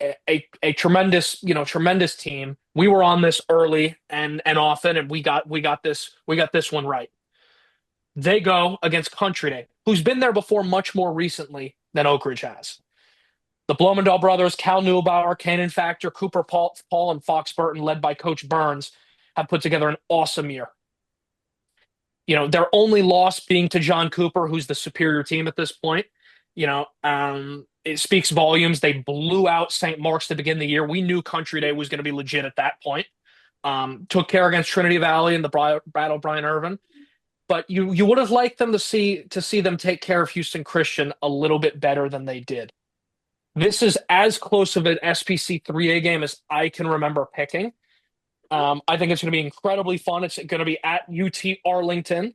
a tremendous, tremendous team. We were on this early and often, and we got this one right. They go against Country Day, who's been there before much more recently than Oakridge has. The Bloemendahl brothers, Cal Neubauer, Cannon Factor, Cooper Paul, and Fox Burton, led by Coach Burns, have put together an awesome year. Their only loss being to John Cooper, who's the superior team at this point. It speaks volumes. They blew out St. Mark's to begin the year. We knew Country Day was going to be legit at that point. Took care against Trinity Valley in the Battle of Brian Irvin. But you would have liked them to see them take care of Houston Christian a little bit better than they did. This is as close of an SPC 3A game as I can remember picking. I think it's going to be incredibly fun. It's going to be at UT Arlington.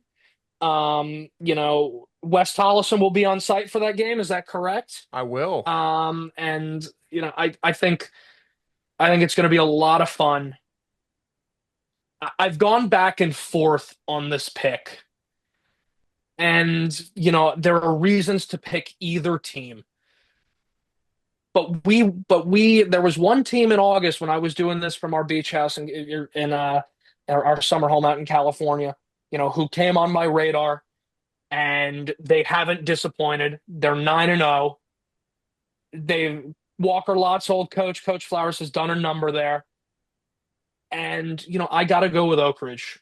Wes Tolleson will be on site for that game. Is that correct? I will. And I think it's going to be a lot of fun. I've gone back and forth on this pick, and there are reasons to pick either team. But there was one team in August when I was doing this from our beach house in our summer home out in California, who came on my radar, and they haven't disappointed. They're 9-0. They Walker Lott's old Coach Flowers, has done a number there. And I got to go with Oakridge.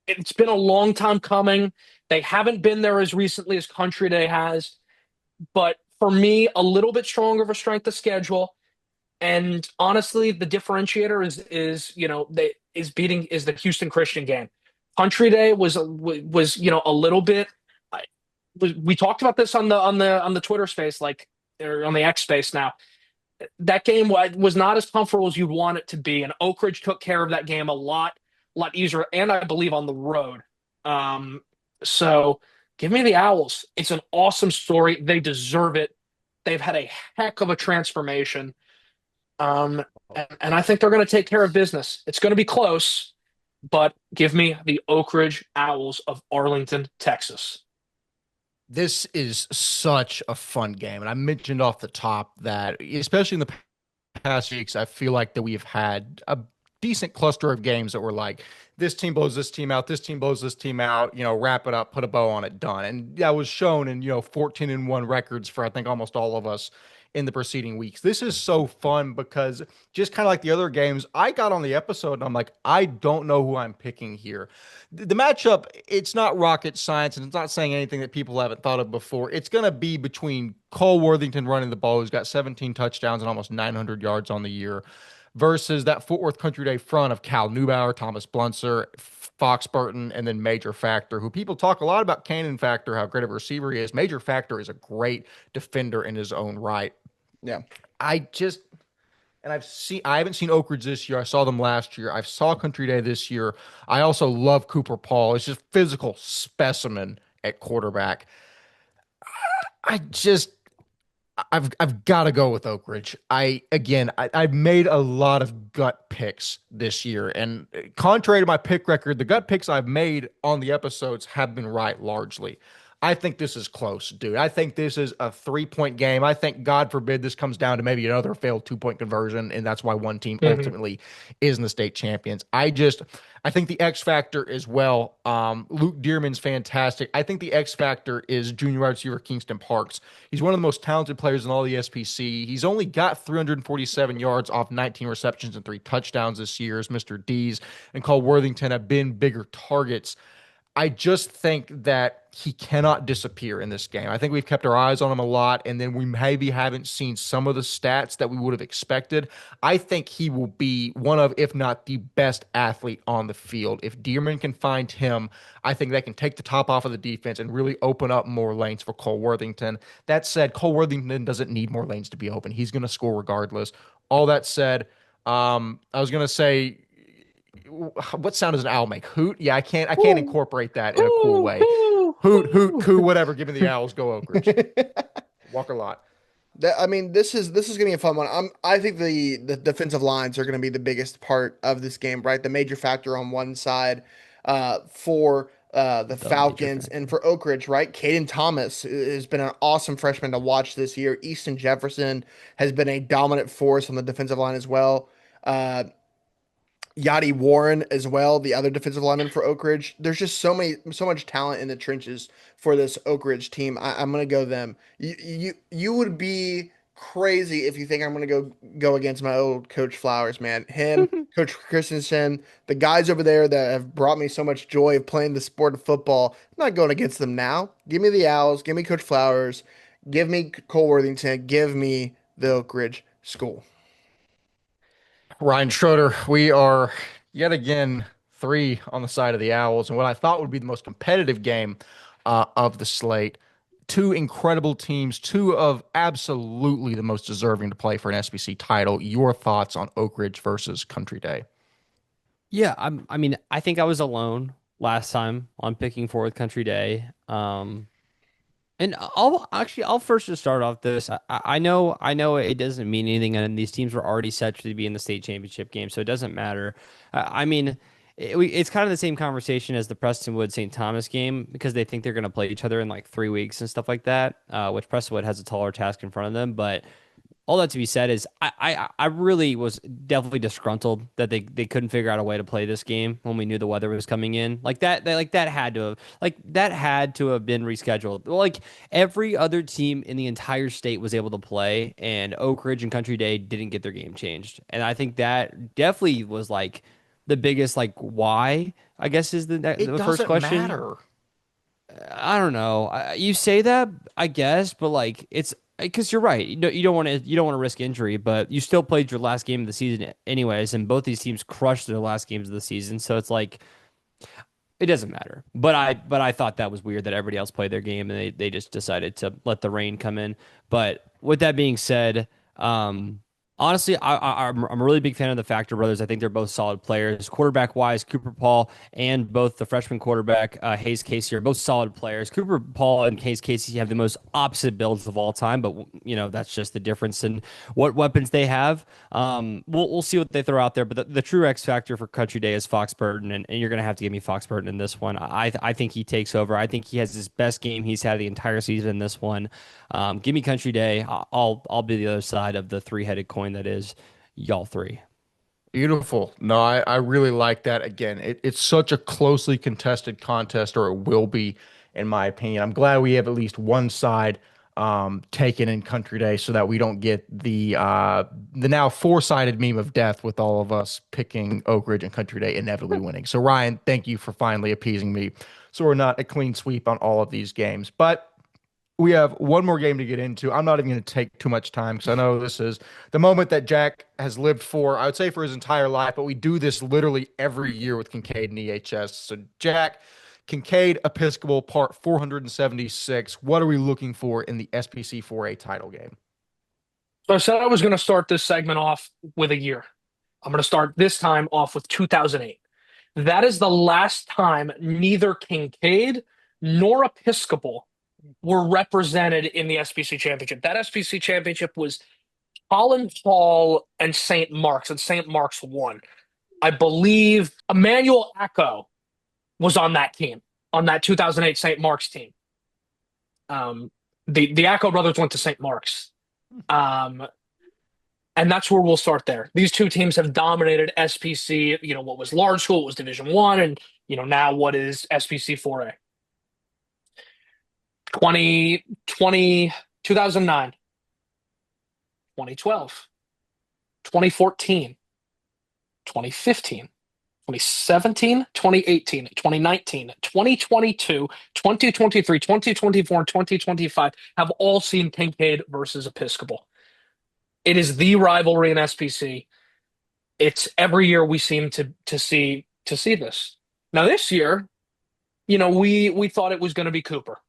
It's been a long time coming. They haven't been there as recently as Country Day has, but for me, a little bit stronger of a strength of schedule. And honestly, the differentiator is the Houston Christian game. Country Day was a little bit. We talked about this on the Twitter space, or on the X space now. That game was not as comfortable as you'd want it to be, and Oakridge took care of that game a lot easier, and I believe on the road. So give me the Owls. It's an awesome story. They deserve it. They've had a heck of a transformation. And I think they're going to take care of business. It's going to be close, but give me the Oakridge Owls of Arlington, Texas. This is such a fun game. And I mentioned off the top that, especially in the past weeks, I feel like that we have had a decent cluster of games that were like, this team blows this team out, this team blows this team out, wrap it up, put a bow on it, done. And that was shown in, 14-1 records for, I think, almost all of us in the preceding weeks. This is so fun because, just kind of like the other games, I got on the episode and I'm like, I don't know who I'm picking here. The matchup, it's not rocket science, and it's not saying anything that people haven't thought of before. It's going to be between Cole Worthington running the ball, who's got 17 touchdowns and almost 900 yards on the year, versus that Fort Worth Country Day front of Cal Neubauer, Thomas Blunser, Fox Burton, and then Major Factor, who people talk a lot about Cannon Factor, how great of a receiver he is. Major Factor is a great defender in his own right. Yeah. I haven't seen Oakridge this year. I saw them last year. I saw Country Day this year. I also love Cooper Paul. It's just physical specimen at quarterback. I've got to go with Oakridge. I've made a lot of gut picks this year, and contrary to my pick record, the gut picks I've made on the episodes have been right largely. I think this is close, dude. I think this is a 3-point game. I think, God forbid, this comes down to maybe another failed 2-point conversion, and that's why one team ultimately is in the state champions. I think the X factor as well. Luke Dearman's fantastic. I think the X factor is junior wide receiver Kingston Parks. He's one of the most talented players in all the SPC. He's only got 347 yards off 19 receptions and 3 touchdowns this year, as Mr. D's and Cole Worthington have been bigger targets. I just think that he cannot disappear in this game. I think we've kept our eyes on him a lot, and then we maybe haven't seen some of the stats that we would have expected. I think he will be one of, if not the best athlete on the field. If Dearman can find him, I think they can take the top off of the defense and really open up more lanes for Cole Worthington. That said, Cole Worthington doesn't need more lanes to be open. He's going to score regardless. All that said, I was going to say, what sound does an owl make? Hoot? Yeah, I can't incorporate that in a cool way. Hoot, hoot, coo, whatever. Give me the Owls. Go Oakridge. Walker Lott. This is gonna be a fun one. I think the defensive lines are gonna be the biggest part of this game, right? The major factor on one side, for the Falcons, and for Oakridge, right? Caden Thomas has been an awesome freshman to watch this year. Easton Jefferson has been a dominant force on the defensive line as well. Yadi Warren as well, the other defensive lineman for Oakridge. There's just so much talent in the trenches for this Oakridge team. I'm gonna go them. You would be crazy if you think I'm gonna go against my old Coach Flowers, man. Him, Coach Christensen, the guys over there that have brought me so much joy of playing the sport of football. I'm not going against them now. Give me the Owls. Give me Coach Flowers. Give me Cole Worthington. Give me the Oakridge School. Ryan Schroeder, we are yet again 3 on the side of the Owls, and what I thought would be the most competitive game of the slate. two incredible teams, two of absolutely the most deserving to play for an SBC title. Your thoughts on Oakridge versus Country Day? Yeah, I mean, I think I was alone last time on picking Forward Country Day. And I'll first just start off this. I know it doesn't mean anything, and these teams were already set to be in the state championship game, so it doesn't matter. I mean, it's kind of the same conversation as the Prestonwood St. Thomas game because they think they're going to play each other in like 3 weeks and stuff like that. Which Prestonwood has a taller task in front of them, but all that to be said is I really was definitely disgruntled that they couldn't figure out a way to play this game when we knew the weather was coming in. That had to have been rescheduled. Like every other team in the entire state was able to play, and Oakridge and Country Day didn't get their game changed. And I think that definitely was like the biggest like why, I guess, is the first question. Matter. I don't know. You say that, I guess, but like it's because you're right. You don't want to risk injury, but you still played your last game of the season anyways, and both these teams crushed their last games of the season. So it's like it doesn't matter. But I thought that was weird that everybody else played their game and they just decided to let the rain come in. But with that being said, honestly, I'm a really big fan of the Factor brothers. I think they're both solid players. Quarterback wise, Cooper Paul and both the freshman quarterback Hayes Casey are both solid players. Cooper Paul and Hayes Casey have the most opposite builds of all time, but that's just the difference in what weapons they have. We'll see what they throw out there, but the true X factor for Country Day is Fox Burton, and you're gonna have to give me Fox Burton in this one. I think he takes over. I think he has his best game he's had the entire season in this one. Give me Country Day. I'll be the other side of the three-headed coin that is y'all three. Beautiful. No, I really like that. Again, it's such a closely contested contest, or it will be, in my opinion. I'm glad we have at least one side taken in Country Day so that we don't get the now four-sided meme of death with all of us picking Oakridge and Country Day inevitably winning. So, Ryan, thank you for finally appeasing me. So we're not a clean sweep on all of these games. But we have one more game to get into. I'm not even going to take too much time because I know this is the moment that Jack has lived for, I would say for his entire life, but we do this literally every year with Kinkaid and EHS. So, Jack, Kinkaid Episcopal Part 476. What are we looking for in the SPC 4A title game? So I said I was going to start this segment off with a year. I'm going to start this time off with 2008. That is the last time neither Kinkaid nor Episcopal were represented in the SPC Championship. That SPC Championship was Holland Hall and St. Mark's, and St. Mark's won. I believe Emmanuel Acco was on that team, on that 2008 St. Mark's team. The Acco brothers went to St. Mark's. And that's where we'll start there. These two teams have dominated SPC, what was large school, what was Division One, and now what is SPC 4A. 2009, 2012, 2014, 2015, 2017, 2018, 2019, 2022, 2023, 2024, and 2025 have all seen Kinkaid versus Episcopal. It is the rivalry in SPC. It's every year we seem to see this. Now this year, we thought it was going to be Cooper.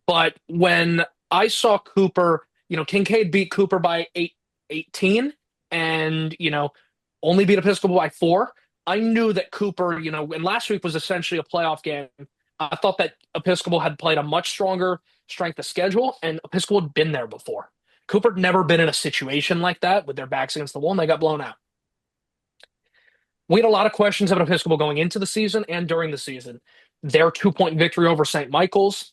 But when I saw Cooper, Kinkaid beat Cooper by 18 and, only beat Episcopal by 4. I knew that Cooper, and last week was essentially a playoff game. I thought that Episcopal had played a much stronger strength of schedule, and Episcopal had been there before. Cooper had never been in a situation like that with their backs against the wall, and they got blown out. We had a lot of questions about Episcopal going into the season and during the season. Their 2-point victory over St. Michael's,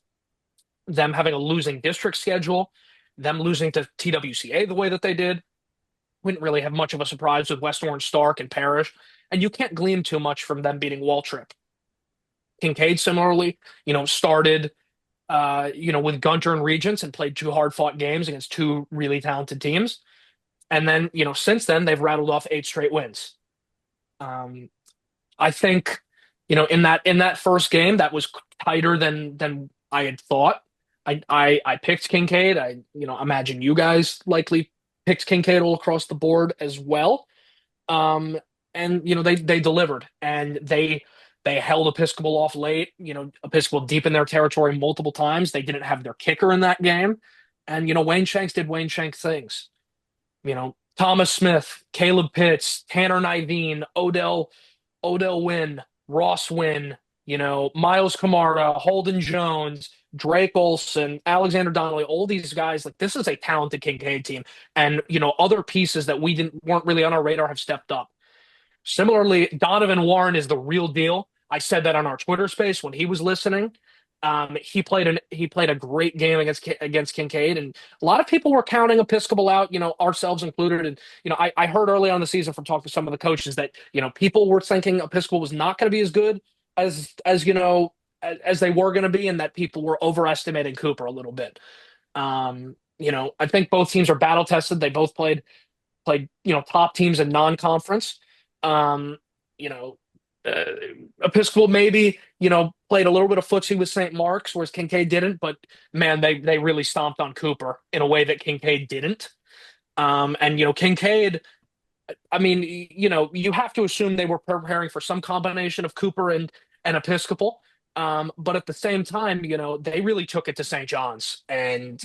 them having a losing district schedule, them losing to TWCA the way that they did. We didn't really have much of a surprise with West Orange Stark and Parrish, and you can't glean too much from them beating Waltrip. Kinkaid similarly, started, with Gunter and Regents and played 2 hard-fought games against 2 really talented teams. And then, since then, they've rattled off 8 straight wins. I think, in that first game, that was tighter than I had thought. I picked Kinkaid. I imagine you guys likely picked Kinkaid all across the board as well. And they delivered, and they They held Episcopal off late. Episcopal deep in their territory multiple times. They didn't have their kicker in that game. And, Wayne Shanks did Wayne Shanks things. Thomas Smith, Caleb Pitts, Tanner Niveen, Odell Wynn, Ross Wynn, Miles Kamara, Holden Jones, Drake Olson, Alexander Donnelly, all these guys, like this is a talented Kinkaid team. And, other pieces that weren't really on our radar have stepped up. Similarly, Donovan Warren is the real deal. I said that on our Twitter space when he was listening. He played a great game against Kinkaid, and a lot of people were counting Episcopal out, ourselves included. And I heard early on the season from talking to some of the coaches that people were thinking Episcopal was not going to be as good as they were going to be, and that people were overestimating Cooper a little bit. I think both teams are battle tested. They both played top teams in non-conference. Episcopal maybe, played a little bit of footsie with St. Mark's, whereas Kinkaid didn't, but man, they really stomped on Cooper in a way that Kinkaid didn't. Kinkaid, I mean, you have to assume they were preparing for some combination of Cooper and Episcopal. But at the same time, they really took it to St. John's, and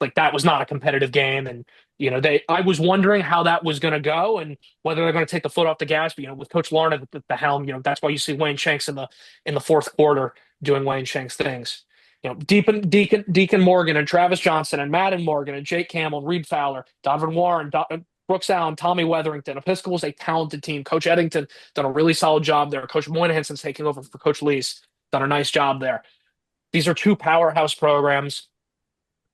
like that was not a competitive game. And I was wondering how that was going to go and whether they're going to take the foot off the gas. But with Coach Larn at the helm, that's why you see Wayne Shanks in the fourth quarter doing Wayne Shanks things. Deacon Morgan and Travis Johnson and Madden Morgan and Jake Campbell and Reed Fowler, Donovan Warren, Brooks Allen, Tommy Weatherington. Episcopal's a talented team. Coach Eddington done a really solid job there. Coach Moynihansen's taking over for Coach Lees, done a nice job there. These are two powerhouse programs.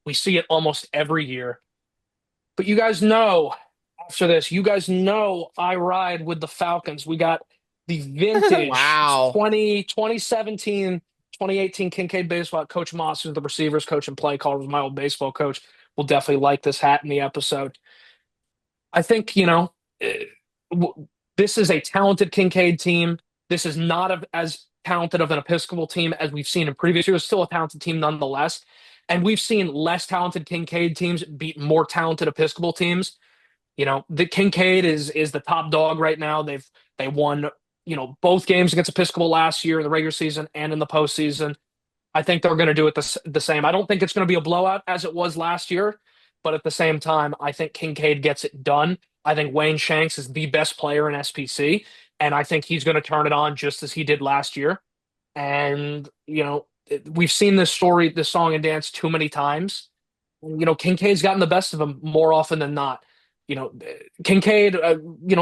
We see it almost every year. But you guys know, after this, I ride with the Falcons. We got the vintage Wow. 2017, 2018 Kinkaid baseball. Coach Moss, who's the receivers coach and play caller, was my old baseball coach, will definitely like this hat in the episode. I think, this is a talented Kinkaid team. This is not as talented of an Episcopal team as we've seen in previous years. Still a talented team nonetheless. And we've seen less talented Kinkaid teams beat more talented Episcopal teams. The Kinkaid is the top dog right now. They won, both games against Episcopal last year in the regular season and in the postseason. I think they're going to do it the same. I don't think it's going to be a blowout as it was last year, but at the same time, I think Kinkaid gets it done. I think Wayne Shanks is the best player in SPC, and I think he's going to turn it on just as he did last year. And, we've seen this song and dance too many times. Kinkaid's gotten the best of him more often than not. Kinkaid,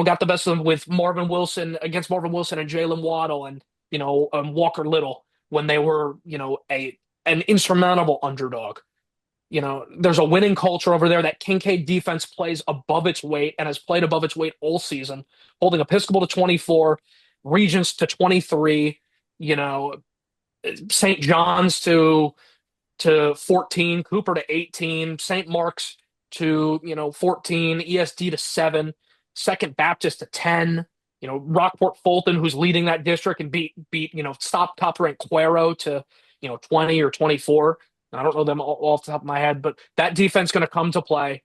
got the best of him with Marvin Wilson and Jalen Waddle and, Walker Little when they were, an insurmountable underdog. There's a winning culture over there. That Kinkaid defense plays above its weight and has played above its weight all season, holding Episcopal to 24, Regents to 23, St. John's to 14, Cooper to 18, St. Mark's to 14, ESD to 7, Second Baptist to 10, Rockport Fulton, who's leading that district and beat top ranked Cuero to 20 or 24. I don't know them all off the top of my head, but that defense is going to come to play.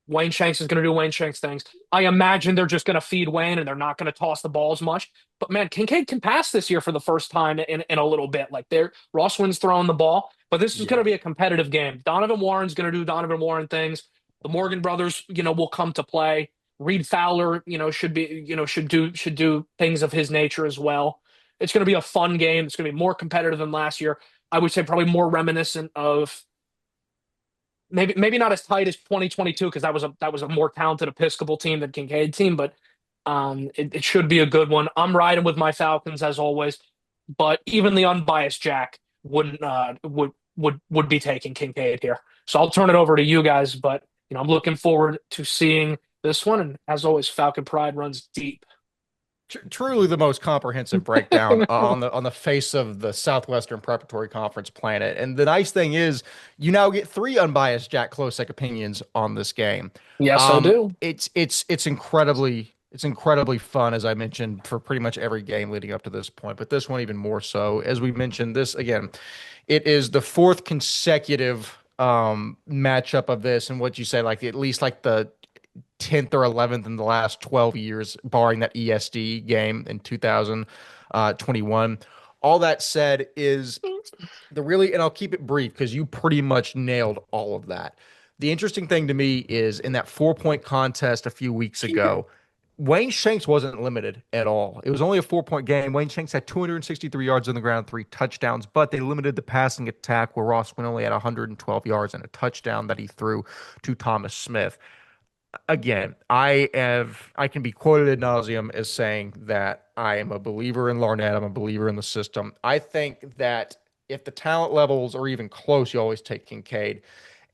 Wayne Shanks is going to do Wayne Shanks things. I imagine they're just going to feed Wayne and they're not going to toss the ball as much. But man, Kinkaid can pass this year for the first time in a little bit. Like Ross Wynn's throwing the ball, but this is going to be a competitive game. Donovan Warren's going to do Donovan Warren things. The Morgan brothers, will come to play. Reed Fowler, should do things of his nature as well. It's going to be a fun game. It's going to be more competitive than last year. I would say probably more reminiscent of maybe not as tight as 2022 because that was a more talented Episcopal team than Kinkaid team, but it should be a good one. I'm riding with my Falcons as always, but even the unbiased Jack would be taking Kinkaid here. So I'll turn it over to you guys, but I'm looking forward to seeing this one. And as always, Falcon Pride runs deep. Truly the most comprehensive breakdown on the face of the Southwestern Preparatory Conference planet. And the nice thing is you now get 3 unbiased Jack Klosek opinions on this game. Yes, I do. It's incredibly fun, as I mentioned, for pretty much every game leading up to this point, but this one even more so. As we mentioned, this again, it is the 4th consecutive matchup of this, and what you say, like at least like the 10th or 11th in the last 12 years, barring that ESD game in 2000. 21. All that said is and I'll keep it brief because you pretty much nailed all of that. The interesting thing to me is in that 4-point contest a few weeks ago, Wayne Shanks wasn't limited at all. It was only a 4-point game. Wayne Shanks had 263 yards on the ground, 3 touchdowns, but they limited the passing attack where Ross Wynn only had 112 yards and a touchdown that he threw to Thomas Smith. Again, I can be quoted ad nauseum as saying that I am a believer in Larnett. I'm a believer in the system. I think that if the talent levels are even close, you always take Kinkaid.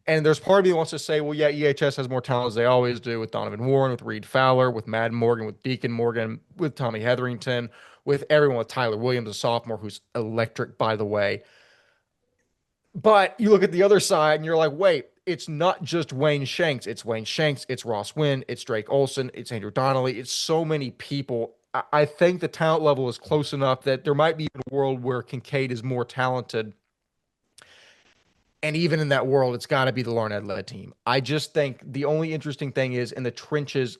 And there's part of me that wants to say, well, yeah, EHS has more talent as they always do with Donovan Warren, with Reed Fowler, with Madden Morgan, with Deacon Morgan, with Tommy Hetherington, with everyone, with Tyler Williams, a sophomore who's electric, by the way. But you look at the other side and you're like, wait, it's not just Wayne Shanks. It's Wayne Shanks. It's Ross Wynn. It's Drake Olson. It's Andrew Donnelly. It's so many people. I think the talent level is close enough that there might be a world where Kinkaid is more talented. And even in that world, it's got to be the Larnett-led team. I just think the only interesting thing is in the trenches,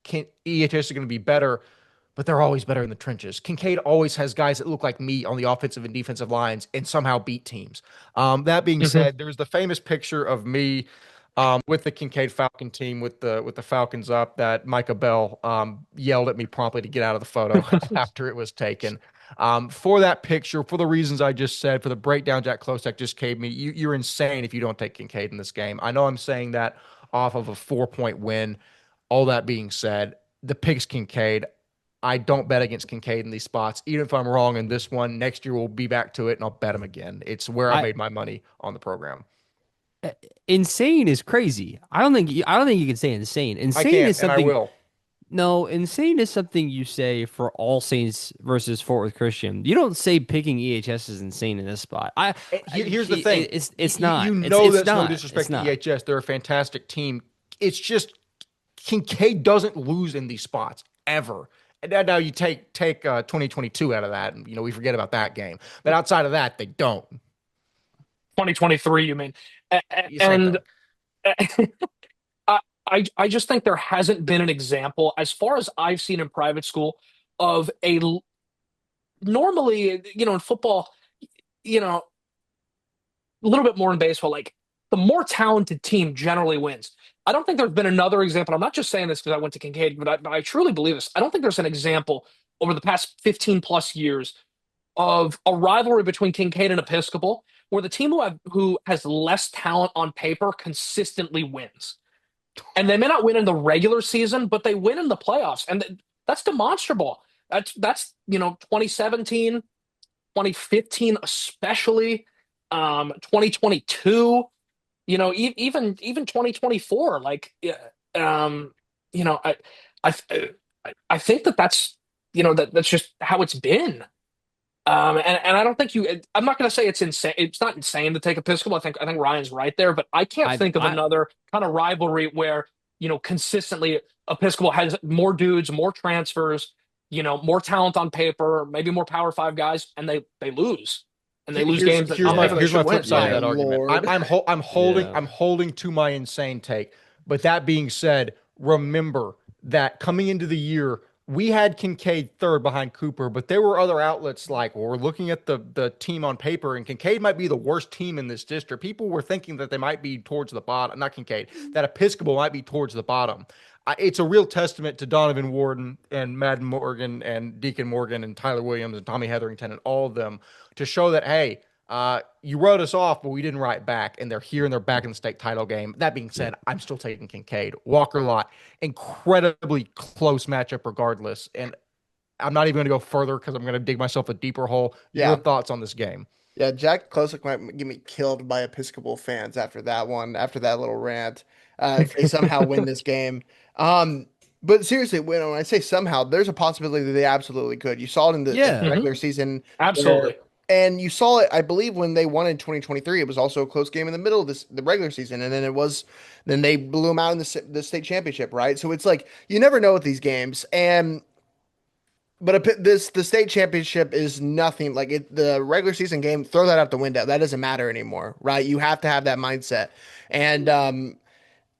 EHS is going to be better, but they're always better in the trenches. Kinkaid always has guys that look like me on the offensive and defensive lines and somehow beat teams. That being said, there's the famous picture of me with the Kinkaid Falcon team with the Falcons up that Micah Bell yelled at me promptly to get out of the photo after it was taken. For that picture, for the reasons I just said, for the breakdown Jack Klosek just gave me, you're insane if you don't take Kinkaid in this game. I know I'm saying that off of a 4-point win. All that being said, the pick's Kinkaid. I don't bet against Kinkaid in these spots. Even if I'm wrong in this one, next year we'll be back to it and I'll bet him again. It's where I made my money on the program. Insane is crazy. I don't think you can say insane. Insane is something. And I will. No, insane is something you say for All Saints versus Fort Worth Christian. You don't say picking EHS is insane in this spot. Here's the thing. It's not. You know it's that's not. no disrespect to EHS. They're a fantastic team. It's just Kinkaid doesn't lose in these spots ever. And now you take 2022 out of that, and we forget about that game. But outside of that, they don't. 2023, you mean? And I just think there hasn't been an example, as far as I've seen in private school, of normally, in football, a little bit more in baseball, like the more talented team generally wins. I don't think there's been another example. I'm not just saying this because I went to Kinkaid, but I truly believe this. I don't think there's an example over the past 15 plus years of a rivalry between Kinkaid and Episcopal where the team who has less talent on paper consistently wins. And they may not win in the regular season, but they win in the playoffs. And that's demonstrable. That's 2017, 2015, especially 2022, even 2024. Like, I think that's that's just how it's been. And I don't think I'm not going to say it's insane. It's not insane to take Episcopal. I think Ryan's right there, but I can't think of another kind of rivalry where, consistently Episcopal has more dudes, more transfers, more talent on paper, maybe more Power 5 guys, and they lose. And they lose games. Here's my flip side of that Lord. argument. I'm holding to my insane take. But that being said, remember that coming into the year, we had Kinkaid third behind Cooper, but there were other outlets like, we're looking at the team on paper, and Kinkaid might be the worst team in this district. People were thinking that they might be towards the bottom, not Kinkaid, that Episcopal might be towards the bottom. It's a real testament to Donovan Warden and Madden Morgan and Deacon Morgan and Tyler Williams and Tommy Hetherington and all of them to show that, hey, you wrote us off, but we didn't write back, and they're here and they're back in the state title game. That being said, I'm still taking Kinkaid. Walker Lott, incredibly close matchup regardless. And I'm not even going to go further because I'm going to dig myself a deeper hole. Yeah. Your thoughts on this game? Yeah, Jack Klosek might get me killed by Episcopal fans after that little rant. If they somehow win this game. But seriously, when I say somehow, there's a possibility that they absolutely could. You saw it in the regular season. Absolutely. And you saw it, I believe, when they won in 2023. It was also a close game in the middle of the regular season, and then they blew them out in the state championship, right? So it's like you never know with these games, but the state championship is nothing like it. The regular season game, throw that out the window. That doesn't matter anymore, right? You have to have that mindset, and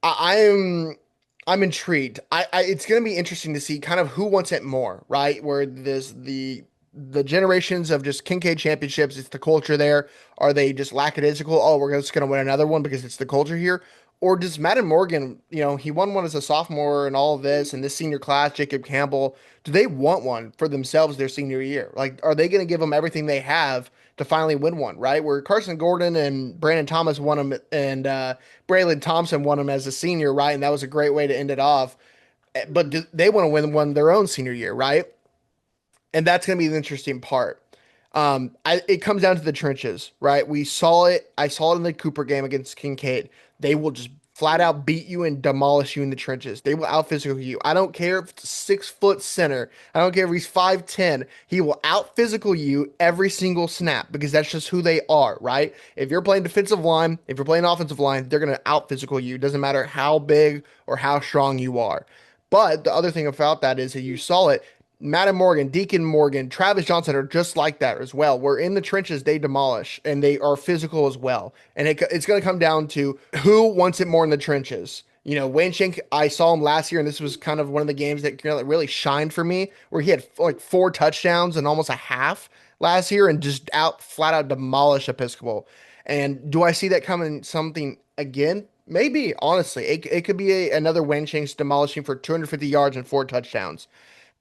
I'm intrigued. It's going to be interesting to see kind of who wants it more, right? Where the the generations of just Kinkaid championships, it's the culture there. Are they just lackadaisical? Oh, we're just going to win another one because it's the culture here. Or does Madden Morgan, he won one as a sophomore and all of this, and this senior class, Jacob Campbell, do they want one for themselves their senior year? Like, are they going to give them everything they have to finally win one, right? Where Carson Gordon and Brandon Thomas won them, and Braylon Thompson won them as a senior, right? And that was a great way to end it off. But they want to win one their own senior year, right? And that's going to be the interesting part. It comes down to the trenches, right? We saw it. I saw it in the Cooper game against Kinkaid. They will just flat out beat you and demolish you in the trenches. They will out physical you. I don't care if it's a 6 foot center. I don't care if he's 5'10. He will out physical you every single snap because that's just who they are, right? If you're playing defensive line, if you're playing offensive line, they're going to out physical you. It doesn't matter how big or how strong you are. But the other thing about that is that you saw it. Madden Morgan, Deacon Morgan, Travis Johnson are just like that as well. Where in the trenches, they demolish and they are physical as well. And it's going to come down to who wants it more in the trenches. Wayne Shank, I saw him last year, and this was kind of one of the games that really shined for me, where he had like 4 touchdowns and almost a half last year and just flat out demolish Episcopal. And do I see that coming something again? Maybe, honestly. It could be another Wayne Shanks demolishing for 250 yards and 4 touchdowns.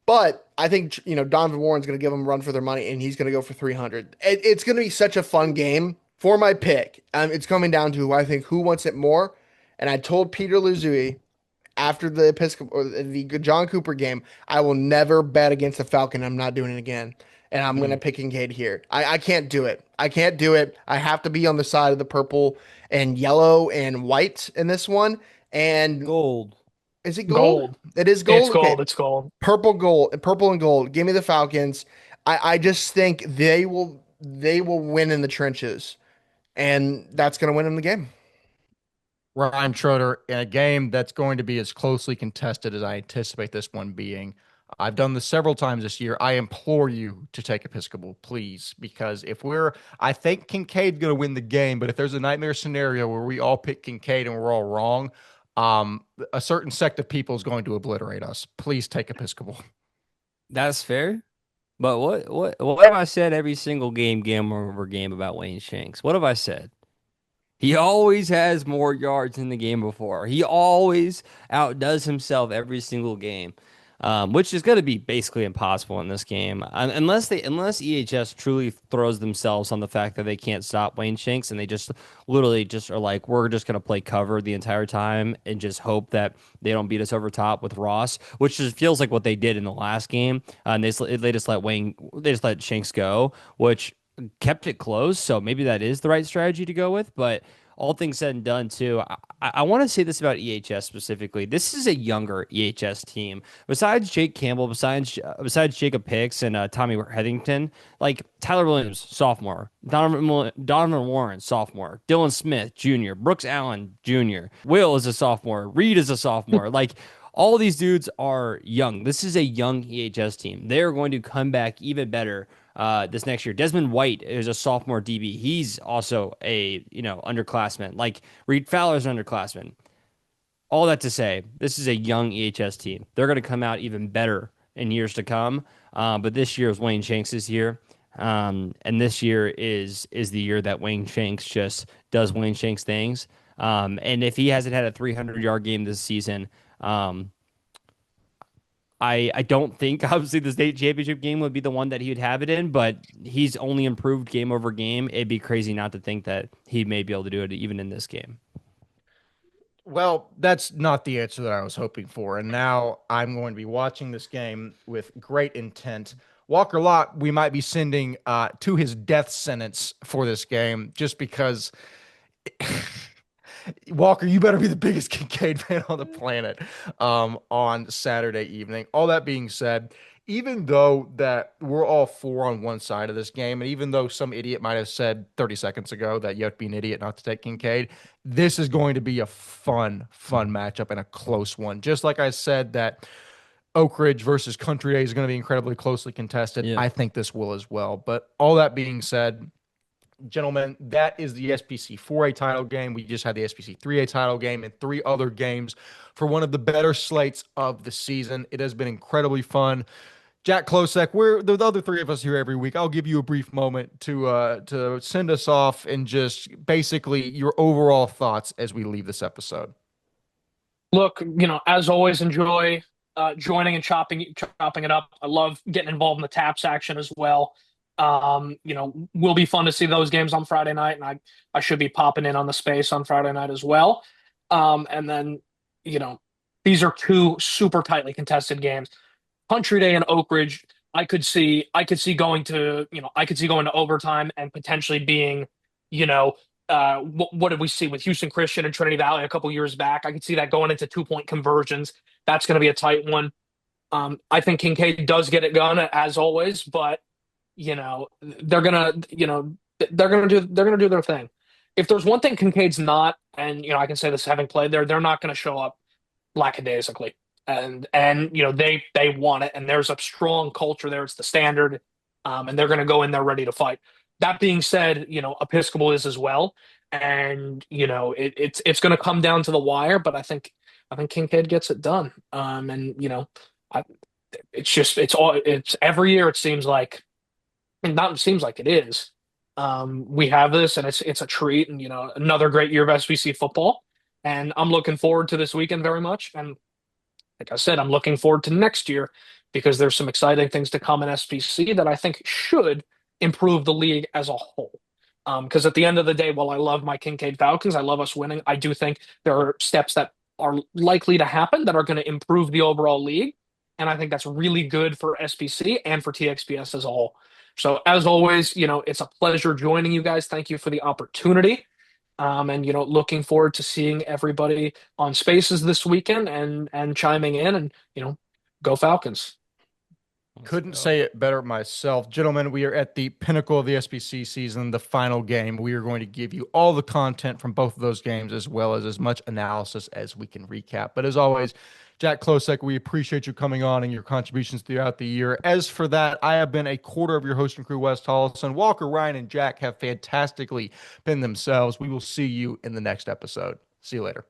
But I think, Donovan Warren's going to give them a run for their money, and he's going to go for 300. It's going to be such a fun game. For my pick, it's coming down to who wants it more. And I told Peter Luzui after the Episcopal or the John Cooper game, I will never bet against the Falcon. I'm not doing it again. And I'm going to pick Kinkaid here. I can't do it. I can't do it. I have to be on the side of the purple and yellow and white in this one. And Gold. is it gold? It is gold. It's gold. Okay. It's gold. Purple and gold. Give me the Falcons. I just think they will win in the trenches, and that's going to win them the game. Ryan Schroeder, in a game that's going to be as closely contested as I anticipate this one being. I've done this several times this year. I implore you to take Episcopal, please, because I think Kinkaid's going to win the game, but if there's a nightmare scenario where we all pick Kinkaid and we're all wrong, a certain sect of people is going to obliterate us. Please take Episcopal. That's fair. But what have I said every single game over game about Wayne Shanks? What have I said? He always has more yards in the game before. He always outdoes himself every single game, which is going to be basically impossible in this game, unless EHS truly throws themselves on the fact that they can't stop Wayne Shanks and they just literally just are like, we're just going to play cover the entire time and just hope that they don't beat us over top with Ross, which just feels like what they did in the last game. And they just let Shanks go, which kept it close, so maybe that is the right strategy to go with. But all things said and done, too, I want to say this about EHS specifically. This is a younger EHS team. Besides Jake Campbell, besides Jacob Hicks and Tommy Headington, like Tyler Williams, sophomore, Donovan Warren, sophomore, Dylan Smith, junior, Brooks Allen, junior, Will is a sophomore, Reed is a sophomore, like. All these dudes are young. This is a young EHS team. They're going to come back even better this next year. Desmond White is a sophomore DB. He's also a underclassman. Like Reed Fowler's an underclassman. All that to say, this is a young EHS team. They're going to come out even better in years to come. But this year is Wayne Shanks' year. And this year is the year that Wayne Shanks just does Wayne Shanks things. And if he hasn't had a 300-yard game this season, I don't think obviously the state championship game would be the one that he would have it in, but he's only improved game over game. It'd be crazy not to think that he may be able to do it even in this game. Well, that's not the answer that I was hoping for. And now I'm going to be watching this game with great intent. Walker Lott, we might be sending to his death sentence for this game just because Walker, you better be the biggest Kinkaid fan on the planet on Saturday evening. All that being said, even though that we're all 4 on one side of this game, and even though some idiot might have said 30 seconds ago that you have to be an idiot not to take Kinkaid, this is going to be a fun matchup and a close one. Just like I said that Oakridge versus Country Day is going to be incredibly closely contested. Yeah. I think this will as well. But all that being said, gentlemen, that is the SPC 4A title game. We just had the SPC 3A title game and 3 other games for one of the better slates of the season. It has been incredibly fun. Jack Klosek, we're the other three of us here every week. I'll give you a brief moment to send us off and just basically your overall thoughts as we leave this episode. Look, as always, enjoy joining and chopping it up. I love getting involved in the taps action as well. Will be fun to see those games on Friday night, and I should be popping in on the space on Friday night as well. And then, you know, these are two super tightly contested games. Country Day and Oakridge, I could see going to overtime and potentially being, what did we see with Houston Christian and Trinity Valley a couple years back? I could see that going into 2-point conversions. That's going to be a tight one. I think Kinkaid does get it done as always, but they're gonna do their thing. If there's one thing Kinkaid's not, and I can say this having played there, they're not going to show up lackadaisically. And they want it, and there's a strong culture there. It's the standard, and they're going to go in there ready to fight. That being said, Episcopal is as well, and it's going to come down to the wire. But I think Kinkaid gets it done. I, it's every year it seems like, and not seems like it is. We have this, and it's a treat, and another great year of SBC football, and I'm looking forward to this weekend very much. And like I said, I'm looking forward to next year because there's some exciting things to come in SPC that I think should improve the league as a whole. Because at the end of the day, while I love my Kinkaid Falcons, I love us winning, I do think there are steps that are likely to happen that are going to improve the overall league. And I think that's really good for SPC and for TXPS as a whole. So as always, it's a pleasure joining you guys. Thank you for the opportunity. And looking forward to seeing everybody on Spaces this weekend and chiming in and go Falcons. Couldn't say it better myself. Gentlemen, we are at the pinnacle of the SBC season, the final game. We are going to give you all the content from both of those games as well as much analysis as we can recap. But as always, Jack Klosek, we appreciate you coming on and your contributions throughout the year. As for that, I have been a quarter of your host and crew, Wes Tolleson. Walker, Ryan, and Jack have fantastically been themselves. We will see you in the next episode. See you later.